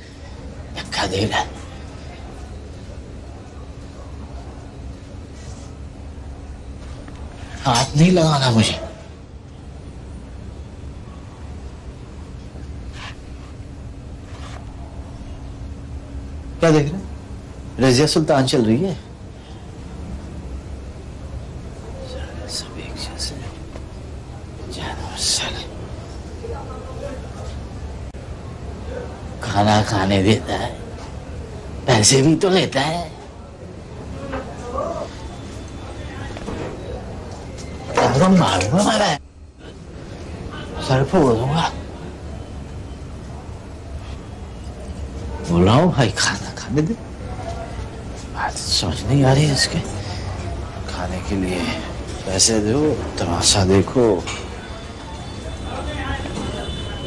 धक्का दे रहा है। हाथ नहीं लगाना मुझे। क्या देख रहे? रजिया सुल्तान चल रही है। सब एक जैसे जानवर साले। खाना खाने देता है, पैसे भी तो लेता है। मारूंगा मैं, सर फोड़ दूंगा। बोल रहा हूँ भाई खाना खाने दे। बात समझ नहीं आ रही है इसके। खाने के लिए पैसे दो, तमाशा देखो,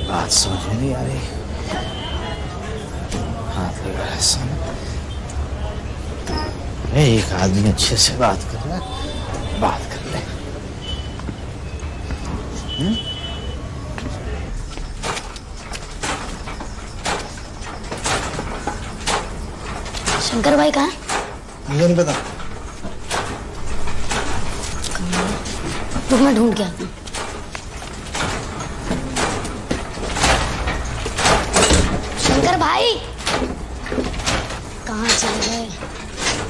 बात समझ में नहीं आ रही। हाथ लगा ऐसा। एक आदमी अच्छे से बात कर रहा है, बात कर ले। शंकर भाई कहाँ? मुझे नहीं पता। रुक मैं ढूंढ के आती हूँ। शंकर भाई कहाँ चल गए?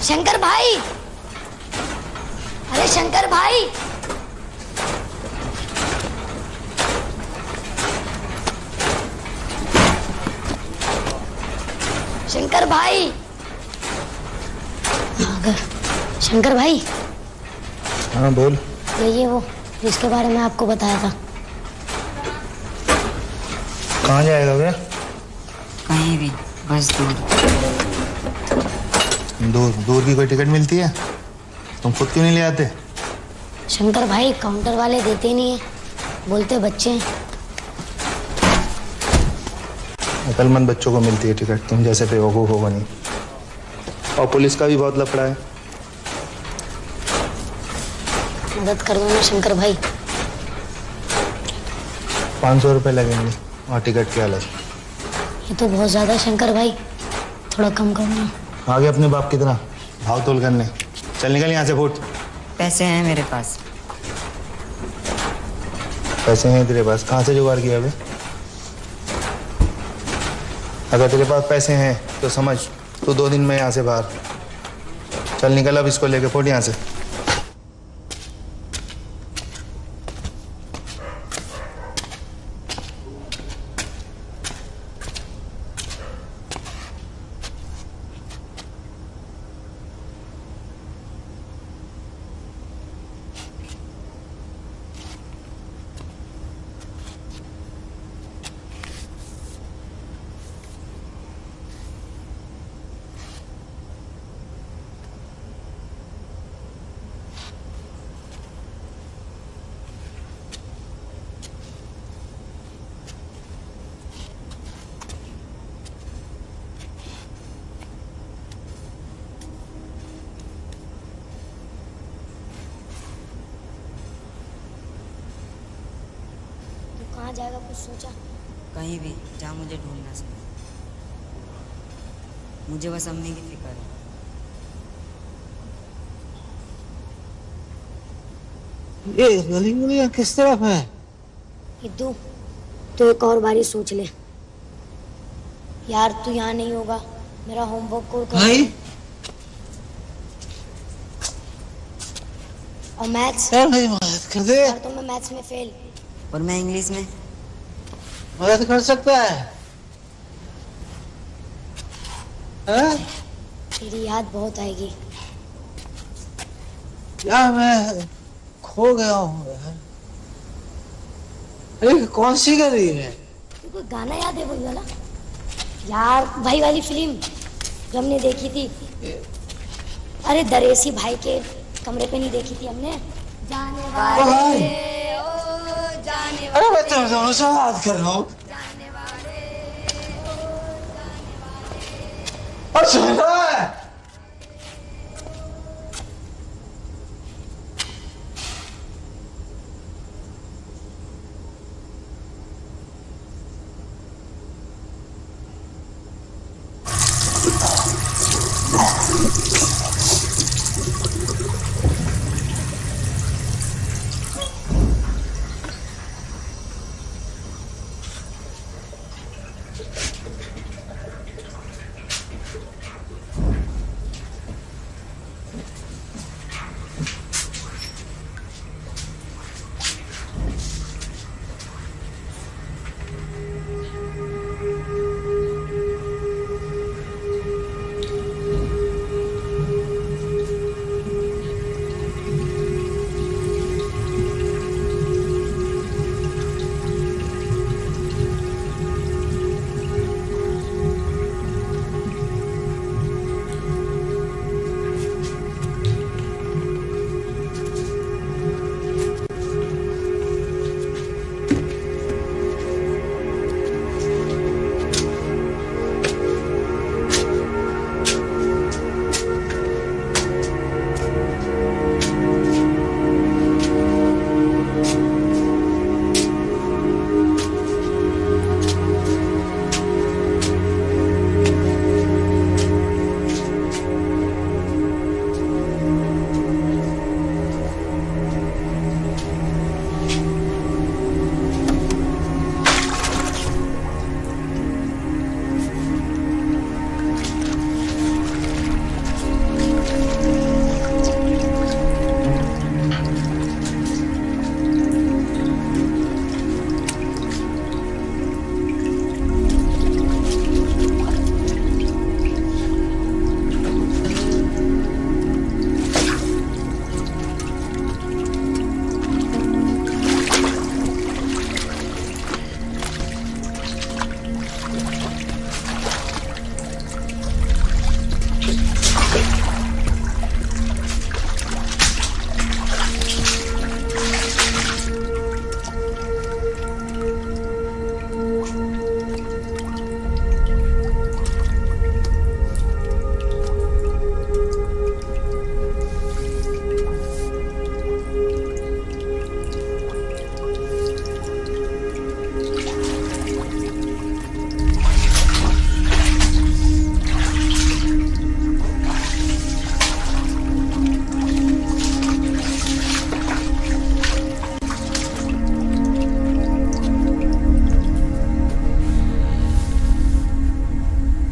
शंकर भाई, अरे शंकर भाई। शंकर भाई, शंकर भाई। हाँ बोल। ये वो जिसके बारे में आपको बताया था। कहाँ जाएगा बे? कहीं भी, बस दूर। दूर दूर की कोई टिकट मिलती है? तुम खुद क्यों नहीं ले आते? शंकर भाई काउंटर वाले देते नहीं है, बोलते बच्चे हैं। अकलमंद बच्चों को मिलती है टिकट, तुम जैसे बेवकूफ होगा नहीं। और पुलिस का भी बहुत लफड़ा है। मदद कर दो ना शंकर भाई। 500 रुपये लगेंगे और टिकट के अलग। ये तो बहुत ज्यादा शंकर भाई, थोड़ा कम करो ना। आगे अपने बाप की तरह भाव तोल करने। चल निकल यहाँ से फुट। पैसे हैं मेरे पास। पैसे हैं तेरे पास? कहाँ से जुगाड़ किया बे? अगर तेरे पास पैसे हैं तो समझ तो 2 दिन में यहाँ से बाहर। चल निकल अब, इसको लेके फुट यहाँ से। कहाँ जाएगा कुछ सोचा? कहीं भी जहाँ मुझे ढूंढ ना सके। मुझे बस अम्मी की फिक्र है। ये गली गली किस तरफ है? इद्दू तो एक और बारी सोच ले यार, तू यहाँ नहीं होगा, मेरा होमवर्क को भाई और मैथ्स मेरी मदद कर दे। यार, तो मैं मैथ्स में फेल और मैं इंग्लिश में। मदद कर सकता है? हाँ? तेरी याद बहुत आएगी यार मैं खो गया हूँ यार। अरे कौन सी गली है? तू कोई गाना याद है वही वाला यार, भाई वाली फिल्म जो हमने देखी थी? अरे दरेसी भाई के कमरे पे नहीं देखी थी हमने? जाने वाले अरे मैं तुम दोनों से बात कर रहा हूँ। अच्छा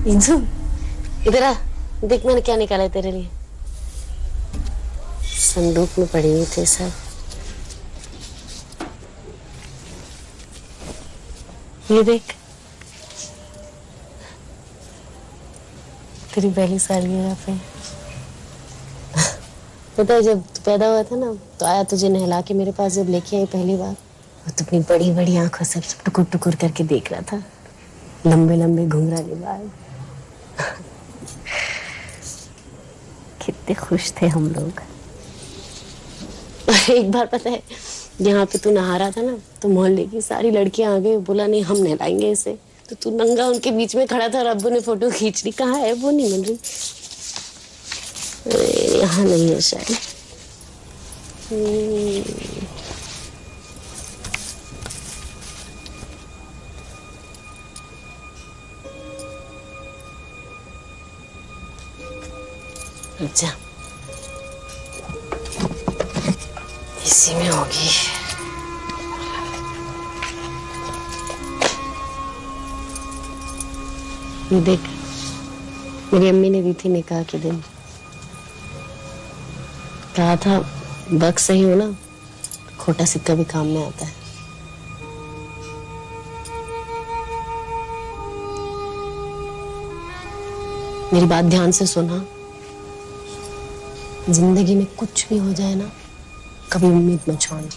इंजू, इधर आ, देख मैंने क्या निकाला है तेरे लिए। संदूक में पड़ी हुई थे सब। ये देख, तेरी पहली सालगिरह पे। पता है जब तू पैदा हुआ था ना, तो आया तुझे नहला के मेरे पास जब लेके आई पहली बार, और तू अपनी बड़ी बड़ी आंखों से सब टुकुर टुकुर करके देख रहा था, लंबे लंबे घुंघराले बाल। कितने खुश थे हम लोग। एक बार पता है यहाँ पे तू नहा रहा था ना, तो मोहल्ले की सारी लड़कियां आ गई, बोला नहीं हम नहलाएंगे इसे, तो तू नंगा उनके बीच में खड़ा था और अब्बू ने फोटो खींच ली। कहाँ है वो, नहीं मिल रही। यहाँ नहीं है शायद। अच्छा, इसी में होगी। ये देख, मेरी अम्मी ने दी थी निकाह के दिन। कहा था वक्त सही हो ना, खोटा सिक्का भी काम में आता है। मेरी बात ध्यान से सुना, जिंदगी में कुछ भी हो जाए ना, कभी उम्मीद मत छोड़ना।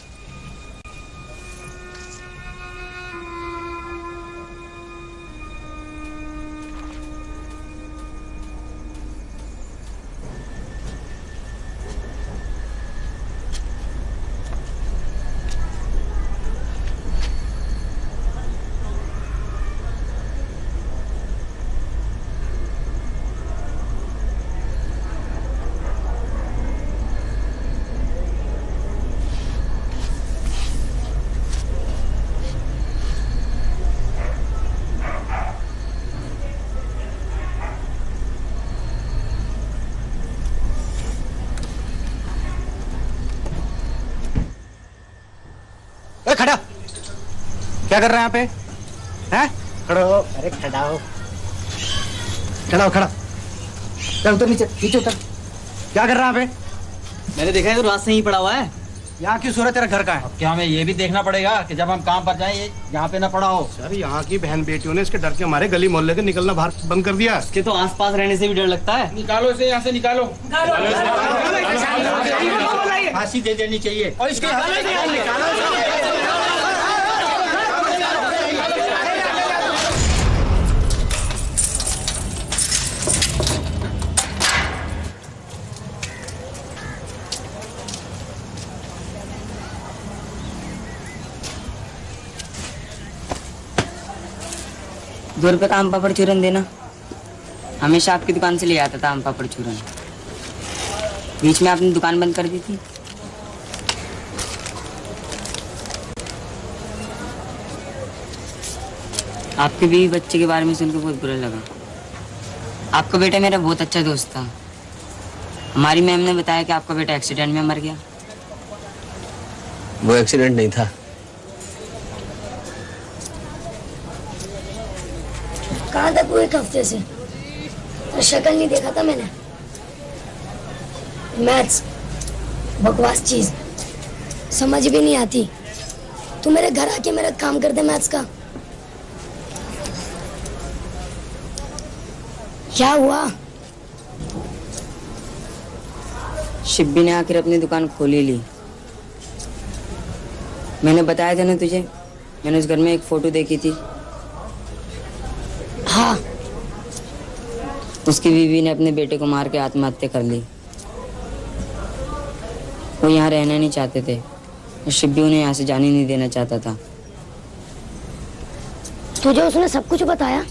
खड़ा, क्या कर रहे हैं यहाँ पे? हैं? खड़ा हो, अरे खड़ा हो, खड़ा हो, खड़ा। चल उतर, नीचे नीचे उतर। क्या कर रहा है यहाँ पे? मैंने देखा है तो रात से ही पड़ा हुआ है। यहाँ क्यों सूरत, तेरा घर का है? क्या हमें ये भी देखना पड़ेगा कि जब हम काम पर जाएं ये यहाँ पे ना पड़ा हो? सर, यहाँ की बहन बेटियों ने इसके डर के हमारे गली मोहल्ले के निकलना बाहर बंद कर दिया। इसके तो आसपास रहने से भी डर लगता है। निकालो इसे यहाँ से, निकालो। फांसी दे देनी चाहिए। और इसके ₹2 का आम पापड़ चूरन देना। हमेशा आपकी दुकान से ले आता था आम पापड़ चूरन। बीच में आपने दुकान बंद कर दी थी। आपके बीवी बच्चे के बारे में सुनकर बहुत बुरा लगा। आपका बेटा मेरा बहुत अच्छा दोस्त था। हमारी मैम ने बताया कि आपका बेटा एक्सीडेंट में मर गया। वो एक्सीडेंट नहीं था। कहाँ तक वो एक हफ्ते से? तो शक्ल नहीं देखा था मैंने। मैथ्स बकवास चीज, समझ भी नहीं आती। तू मेरे घर आके मेरा काम कर दे मैथ्स का। क्या हुआ? शिब्बी ने आखिर अपनी दुकान खोली ली। मैंने बताया था ना तुझे, मैंने उस घर में एक फोटो देखी थी। हाँ। उसकी बीवी ने अपने बेटे को मार के आत्महत्या कर ली। वो यहाँ रहना नहीं चाहते थे। शिब्बी उन्हें यहाँ से जाने नहीं देना चाहता था। तुझे उसने सब कुछ बताया?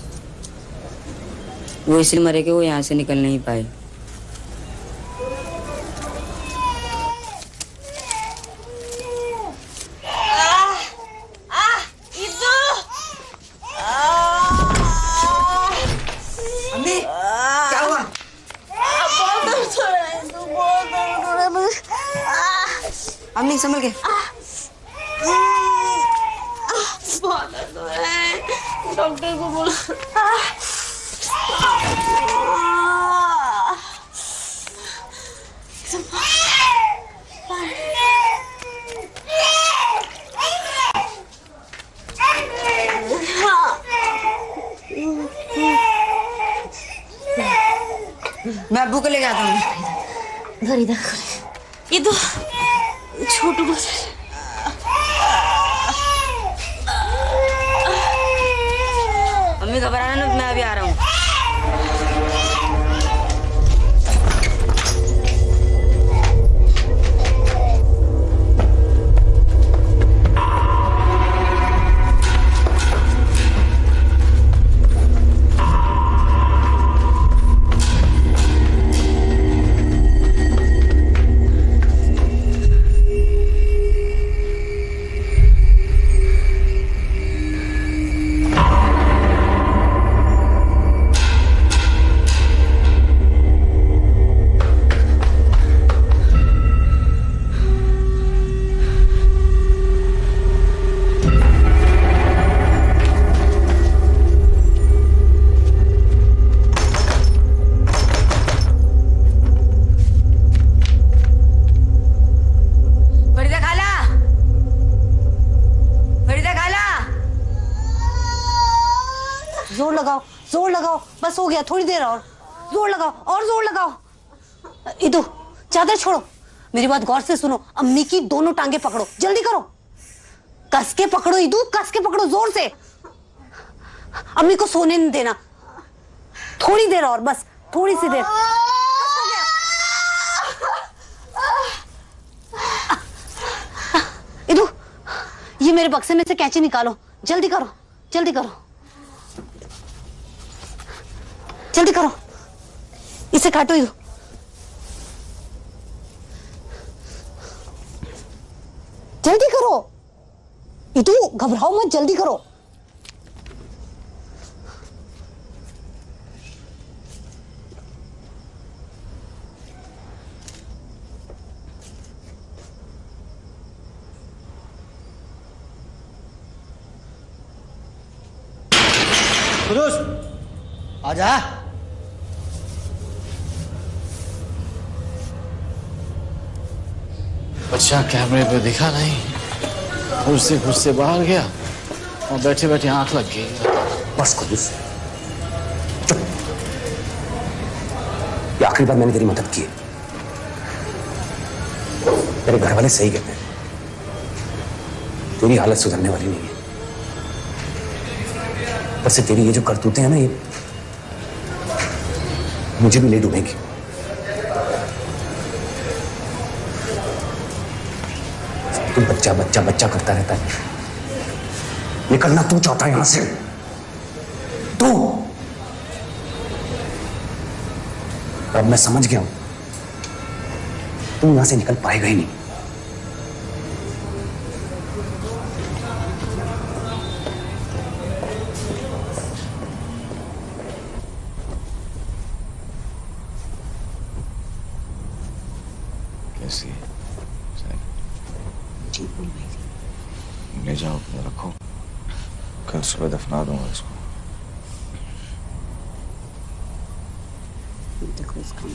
वो इसलिए मरे कि वो यहाँ से निकल नहीं पाए। अम्मी संभल के। बहुत दर्द हो रहा है, डॉक्टर को बोला। मैं अब्बू को ले जाता हूँ। इधर इधर ये तो छोटू को मम्मी घबराना ना, मैं अभी आ रहा हूँ। जोर लगाओ, बस हो गया, थोड़ी देर और जोर लगाओ और जोर लगाओ। इदू चादर छोड़ो, मेरी बात गौर से सुनो, अम्मी की दोनों टांगे पकड़ो, जल्दी करो, कस के पकड़ो इदू, कस के पकड़ो जोर से। अम्मी को सोने नहीं देना, थोड़ी देर और, बस थोड़ी सी देर। इदू ये मेरे बक्से में से कैंची निकालो, जल्दी करो, जल्दी करो, जल्दी करो, इसे काटो इदू। जल्दी करो इदू, घबराओ मत, जल्दी करो। कुदूस आजा। बच्चा कैमरे पे दिखा नहीं, घुसते घुसते बाहर गया और बैठे बैठे आंख लग गई। बस कुदूस चुप, ये आखिरी बार मैंने तेरी मदद की है। तेरे घर वाले सही कहते हैं, तेरी हालत सुधरने वाली नहीं है। पर से तेरी ये जो करतूतें हैं ना, ये मुझे भी ले डूबेगी। तू बच्चा बच्चा बच्चा करता रहता है, निकलना तू चाहता है यहां से, तू। अब मैं समझ गया हूं, तू यहां से निकल पाएगा ही नहीं। कैसी है? ले जाओ, अपने रखो, कल सुबह दफना दूंगा इसको। देखो इसका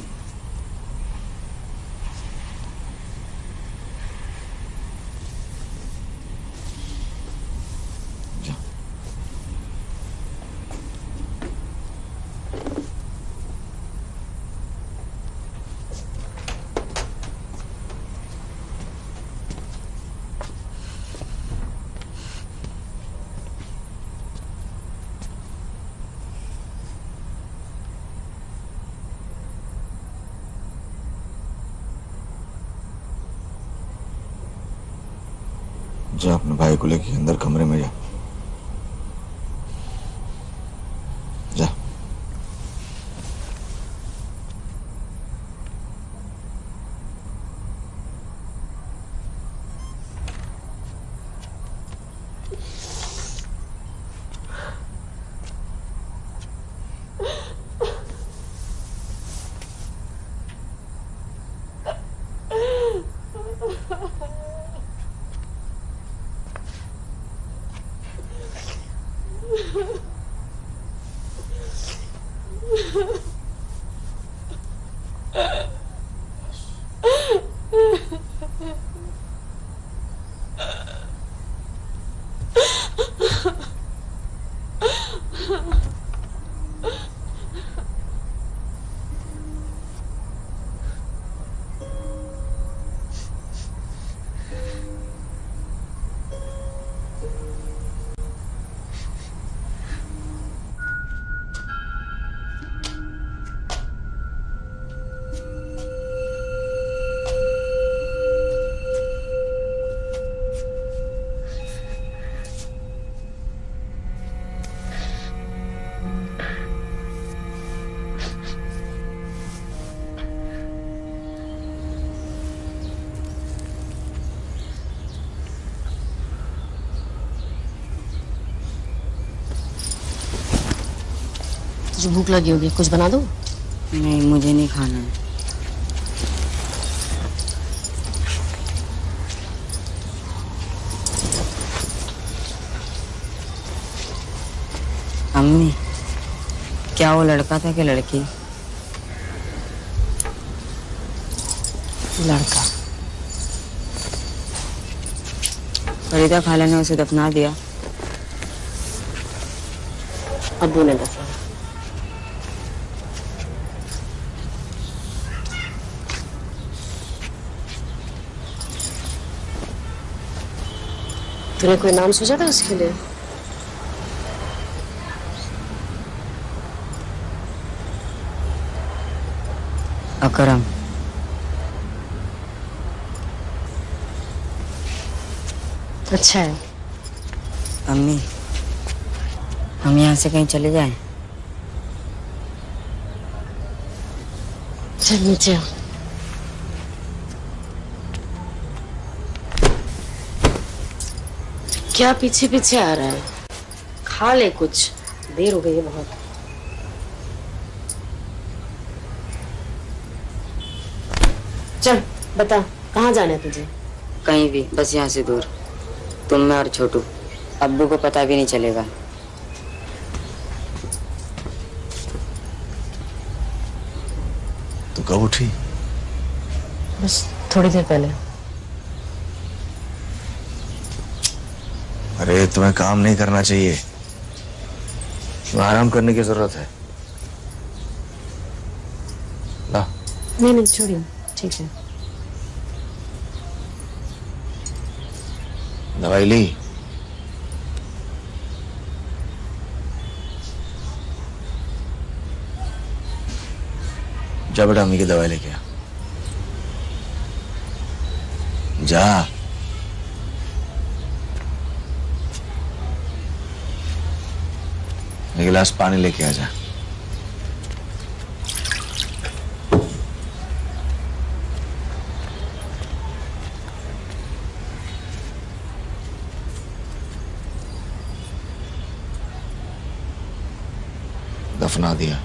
जा अपने भाई को लेके अंदर कमरे में जा, जा। तुझे भूख लगी होगी, कुछ बना दूं? नहीं, मुझे नहीं खाना है। अम्मी, क्या वो लड़का था कि लड़की? लड़का। फरीदा खाला ने उसे दफना दिया। अब्बू ने दफना। तूने कोई नाम सोचा था उसके लिए? अकरम। अच्छा है। अम्मी, हम यहाँ से कहीं चले जाएं? चल नीचे आओ। क्या पीछे पीछे आ रहा है? खा ले कुछ, देर हो गई है बहुत। चल बता, कहाँ जाना है तुझे? कहीं भी, बस यहाँ से दूर। तुम, मैं और छोटू। अब्बू को पता भी नहीं चलेगा। तू कब उठी? बस थोड़ी देर पहले। अरे तुम्हें काम नहीं करना चाहिए, तुम्हें आराम करने की जरूरत है। ला। नहीं छोड़िए, ठीक है। दवाई ली? जा बेटा, अम्मी की दवाई लेके आ। जा। एक गिलास पानी लेके आ जा। दफना दिया,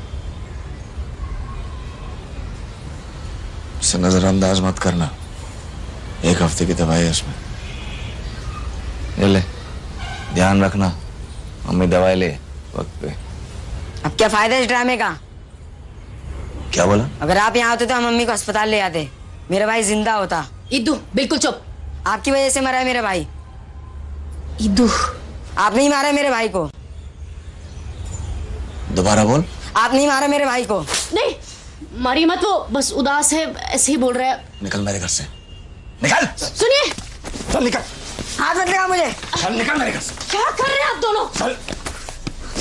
इसे नजरअंदाज मत करना। 1 हफ्ते की दवाई है उसमें। ये ले, ध्यान रखना, मम्मी दवाई ले वक्त पे। अब क्या फायदा इस ड्रामे का? क्या बोला? अगर आप यहाँ होते तो हम मम्मी को अस्पताल ले आते, मेरा भाई जिंदा होता। इद्दू, बिल्कुल चुप। आपकी वजह से मरा है मेरा भाई। इद्दू, आपने ही मारा मेरे भाई को। दोबारा बोल। आपने ही मारा मेरे भाई को। नहीं, मारी मत, वो बस उदास है, ऐसे ही बोल रहा है। निकल मेरे घर से, निकल। सुनिए, चल निकल। हाथ मत लगा मुझे। चल निकल मेरे घर से। क्या कर रहे हैं आप दोनों? चल,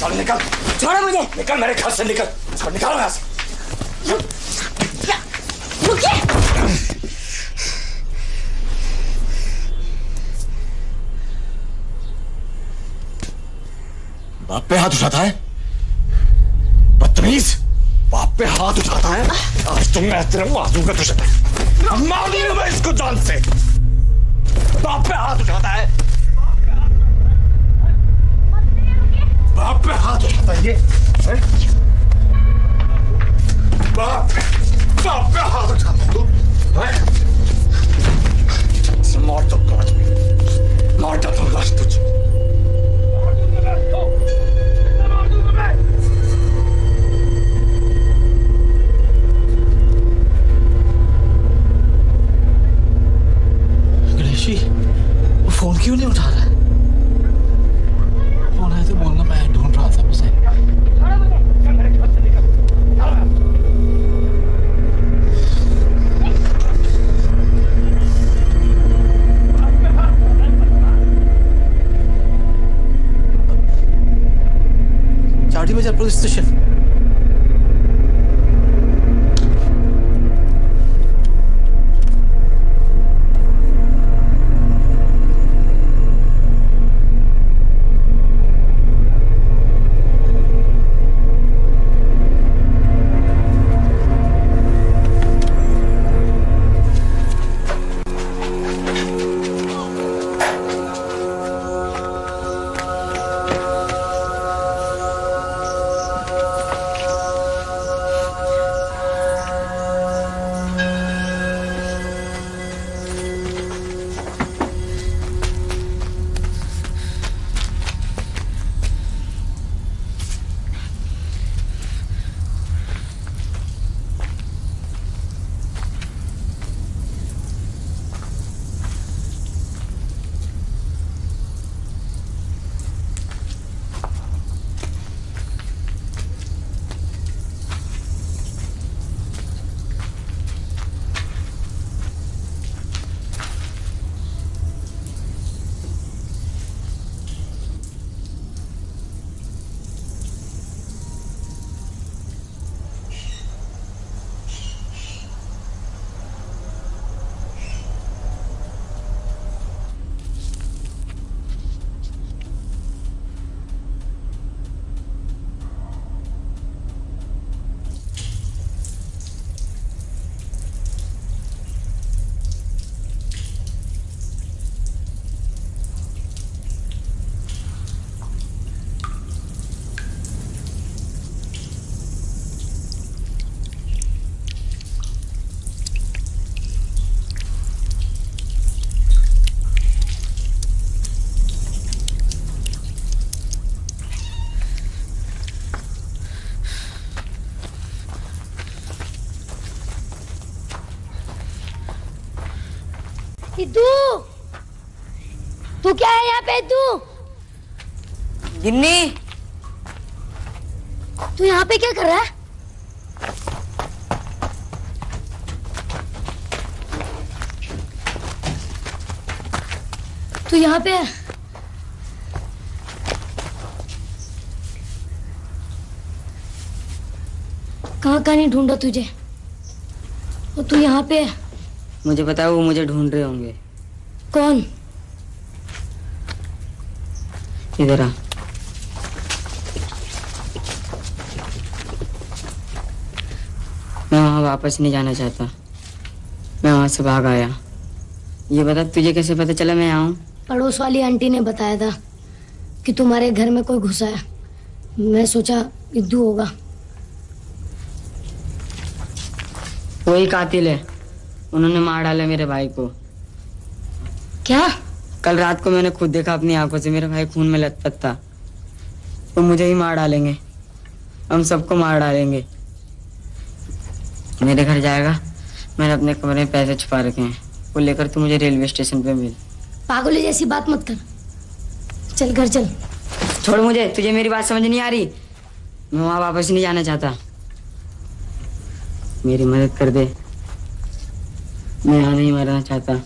चल निकल। छोड़ो मुझे। निकल मेरे घर से, निकल। चल निकालो यहाँ से। रुकिए। बाप पे हाथ उठाता है, बदतमीज। बाप पे हाथ उठाता है। आज तुम, मैं तेरे मारूंगा तुझे, मार दूंगा मैं इसको जान से। बाप पे हाथ उठाता है, बाप पे हाथ उठाता है ये, बाप पे हाथ उठाता है तू। मार दूंगा, मार दूंगा तुझे। वो फोन क्यों नहीं उठा रहा है? फोन है तो बोलना, मैं ढूंढ रहा था उसे। चाटी बाजार पुलिस स्टेशन। इद्दू, तू क्या है यहाँ पे? इद्दू, गिन्नी, तू यहाँ पे क्या कर रहा है? तू यहाँ पे है? कहाँ नहीं ढूंढा तुझे, और तू यहाँ पे है? मुझे पता है वो मुझे ढूंढ रहे होंगे। कौन? इधर आ। मैं वहां वापस नहीं जाना चाहता, मैं वहां से भाग आया। ये बता तुझे कैसे पता चला मैं यहाँ हूँ? पड़ोस वाली आंटी ने बताया था कि तुम्हारे घर में कोई घुसा है। मैं सोचा इद्दू होगा। वही कातिल है, उन्होंने मार डाला मेरे भाई को। क्या? कल रात को मैंने खुद देखा अपनी आंखों से, मेरा भाई खून में लथपथ था। वो मुझे ही मार डालेंगे, हम सबको मार डालेंगे। मेरे घर जाएगा, मैंने अपने कमरे में पैसे छुपा रखे हैं, वो लेकर तू मुझे रेलवे स्टेशन पे मिल। पागल जैसी बात मत कर, चल घर चल। छोड़ मुझे, तुझे मेरी बात समझ नहीं आ रही। मैं वहां वापस नहीं जाना चाहता, मेरी मदद कर दे, मैं यहाँ नहीं मरना चाहता।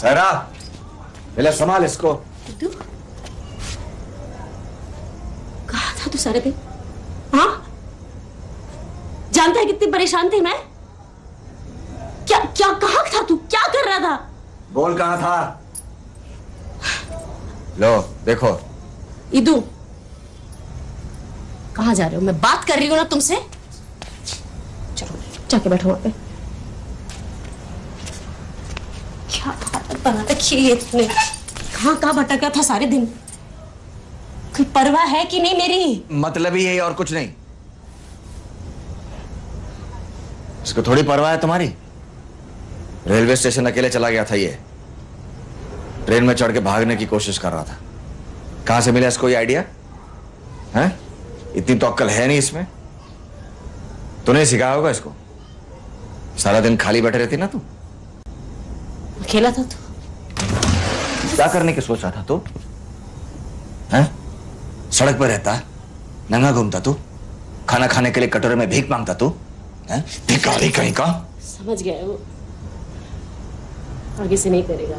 सहरा, पहले संभाल इसको। कहाँ था तू सारे दिन? हाँ, जानता है कितनी परेशान थी मैं? क्या क्या कहाँ था तू? क्या कर रहा था? बोल कहाँ था? लो देखो। इदू, कहाँ जा रहे हो? मैं बात कर रही हूँ ना तुमसे। चलो जाके बैठो वहां पे। क्या हालत बना रखी है तुमने? कहाँ कहाँ भटका था सारे दिन? कोई परवाह है कि नहीं मेरी? मतलब ही यही और कुछ नहीं। इसको थोड़ी परवाह है तुम्हारी? रेलवे स्टेशन अकेले चला गया था ये। ट्रेन में चढ़ के भागने की कोशिश कर रहा था। कहां से मिला इसको ये आइडिया? हैं? इतनी तो अक्ल है नहीं इसमें। तूने सिखाया होगा इसको। सारा दिन खाली बैठे रहती ना तू। अकेला था तू? क्या करने की सोच रहा था तू? हैं? सड़क पर रहता, नंगा घूमता तू, खाना खाने के लिए कटोरे में भीख मांगता तू, हैं? भिखारी कहीं का। समझ गया वो, आगे से नहीं करेगा।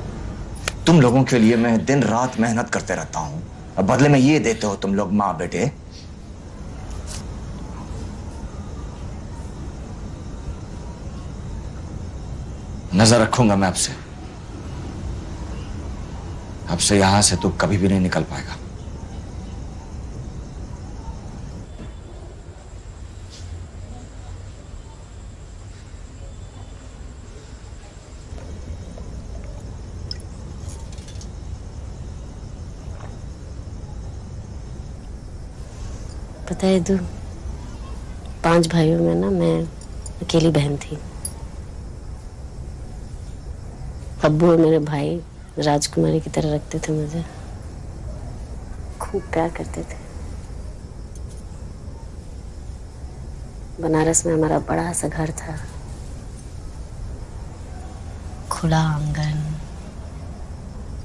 तुम लोगों के लिए मैं दिन रात मेहनत करते रहता हूं, अब बदले में ये देते हो तुम लोग माँ बेटे। नजर रखूंगा मैं आपसे। अब से यहां से तू कभी भी नहीं निकल पाएगा। पता है तू, 5 भाइयों में ना मैं अकेली बहन थी। अब्बू और मेरे भाई राजकुमारी की तरह रखते थे मुझे, खूब प्यार करते थे। बनारस में हमारा बड़ा सा घर था, खुला आंगन,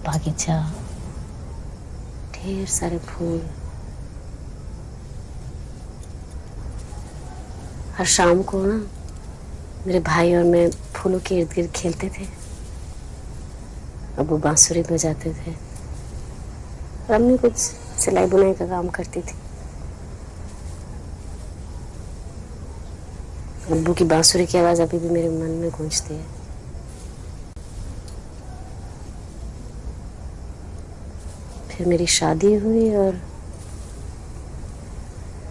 बागीचा, ढेर सारे फूल। हर शाम को ना मेरे भाई और मैं फूलों के इर्द गिर्द खेलते थे। अब वो बांसुरी बजाते थे और अम्मी कुछ सिलाई बुनाई का काम करती थी। अब्बू की बांसुरी की आवाज अभी भी मेरे मन में गूंजती है। फिर मेरी शादी हुई और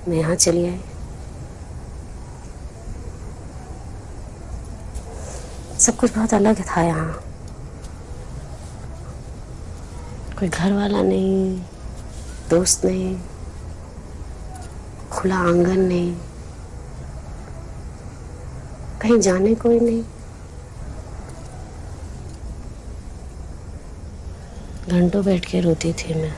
मैं यहाँ चली आई। सब कुछ बहुत अलग था यहाँ। कोई घर वाला नहीं, दोस्त नहीं, खुला आंगन नहीं, कहीं जाने कोई नहीं। घंटों बैठ के रोती थी मैं।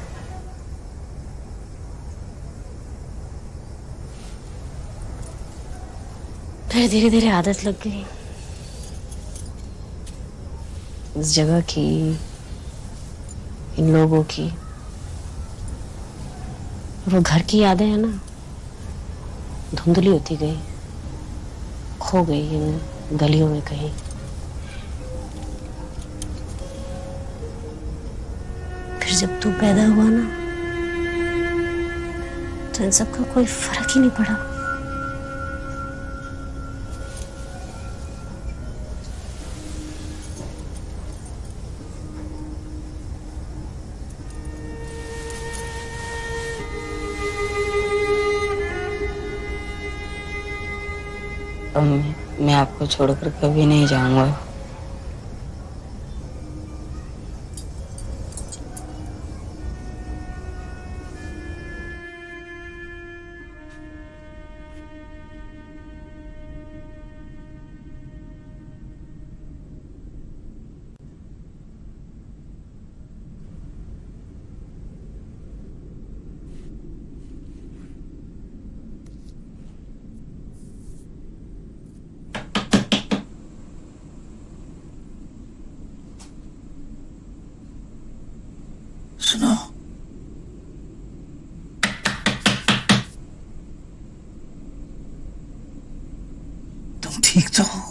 फिर धीरे धीरे आदत लग गई उस जगह की, इन लोगों की। वो घर की यादें हैं ना, धुंधली होती गई, खो गई इन गलियों में कहीं। फिर जब तू पैदा हुआ ना, तो इन सबका कोई फर्क ही नहीं पड़ा। मैं आपको छोड़कर कभी नहीं जाऊंगा। सुनो, तुम ठीक तो हो?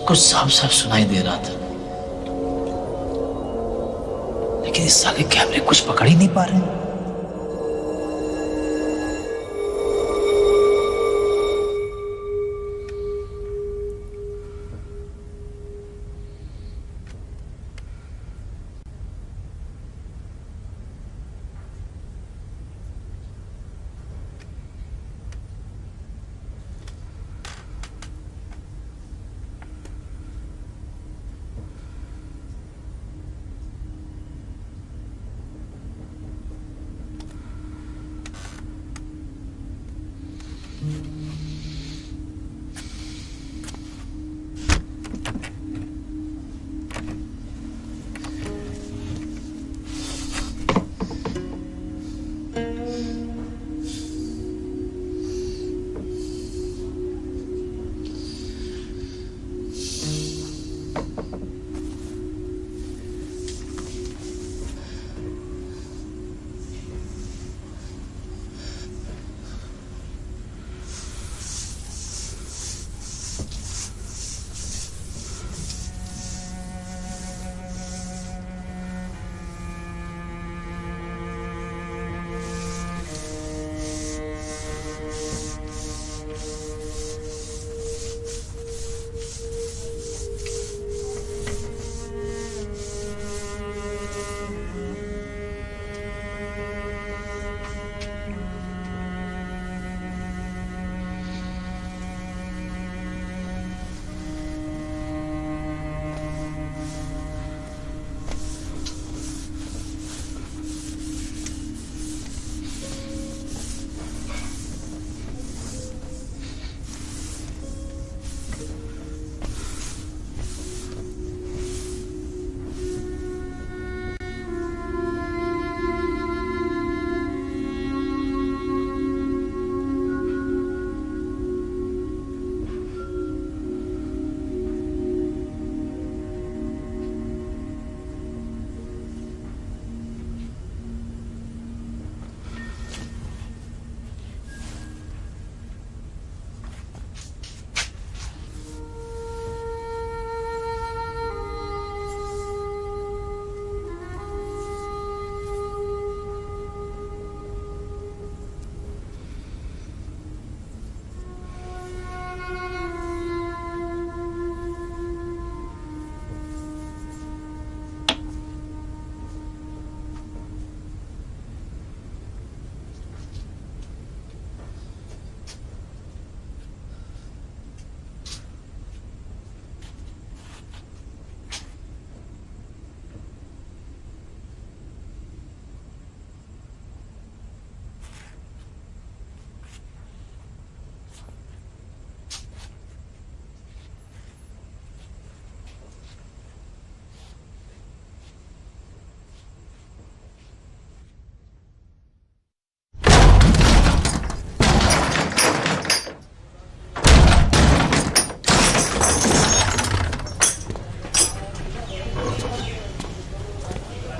सब कुछ साफ साफ सुनाई दे रहा था, लेकिन इस साले कैमरे कुछ पकड़ ही नहीं पा रहे।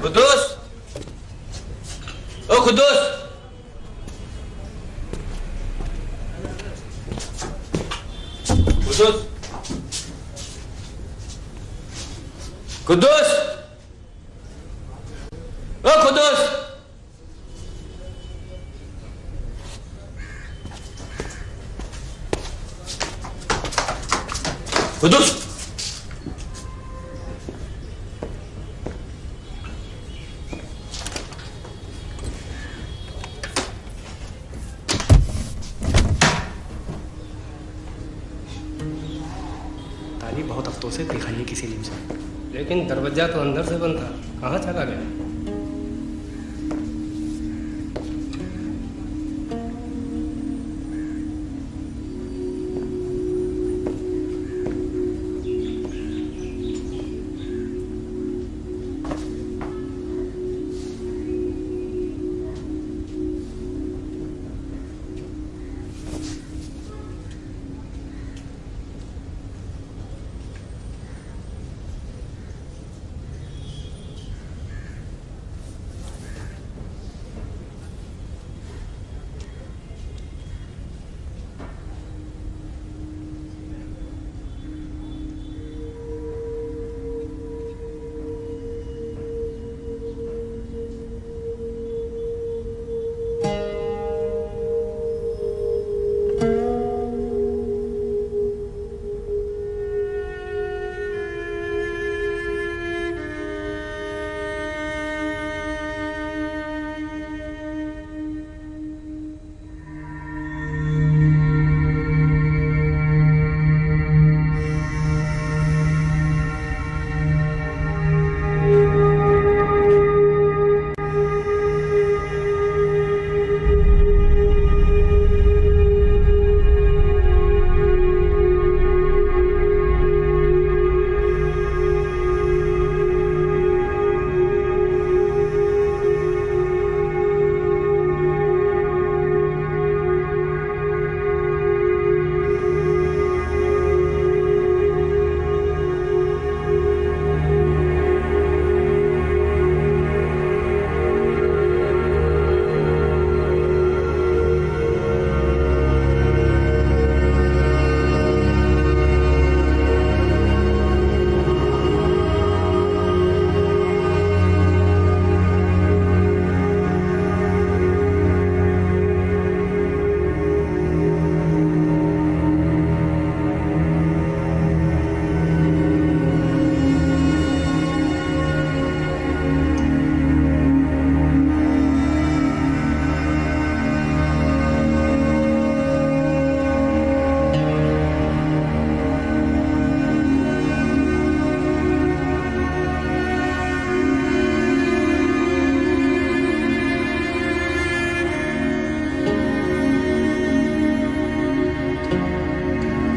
खुदूस, ओ खुदूस, खुदूस, खुदूस, ओ खुदूस, खुदूस, बहुत अफसोस है, देखा नहीं किसी ने, लेकिन दरवाजा तो अंदर से बंद था, कहाँ चला गया?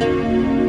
है।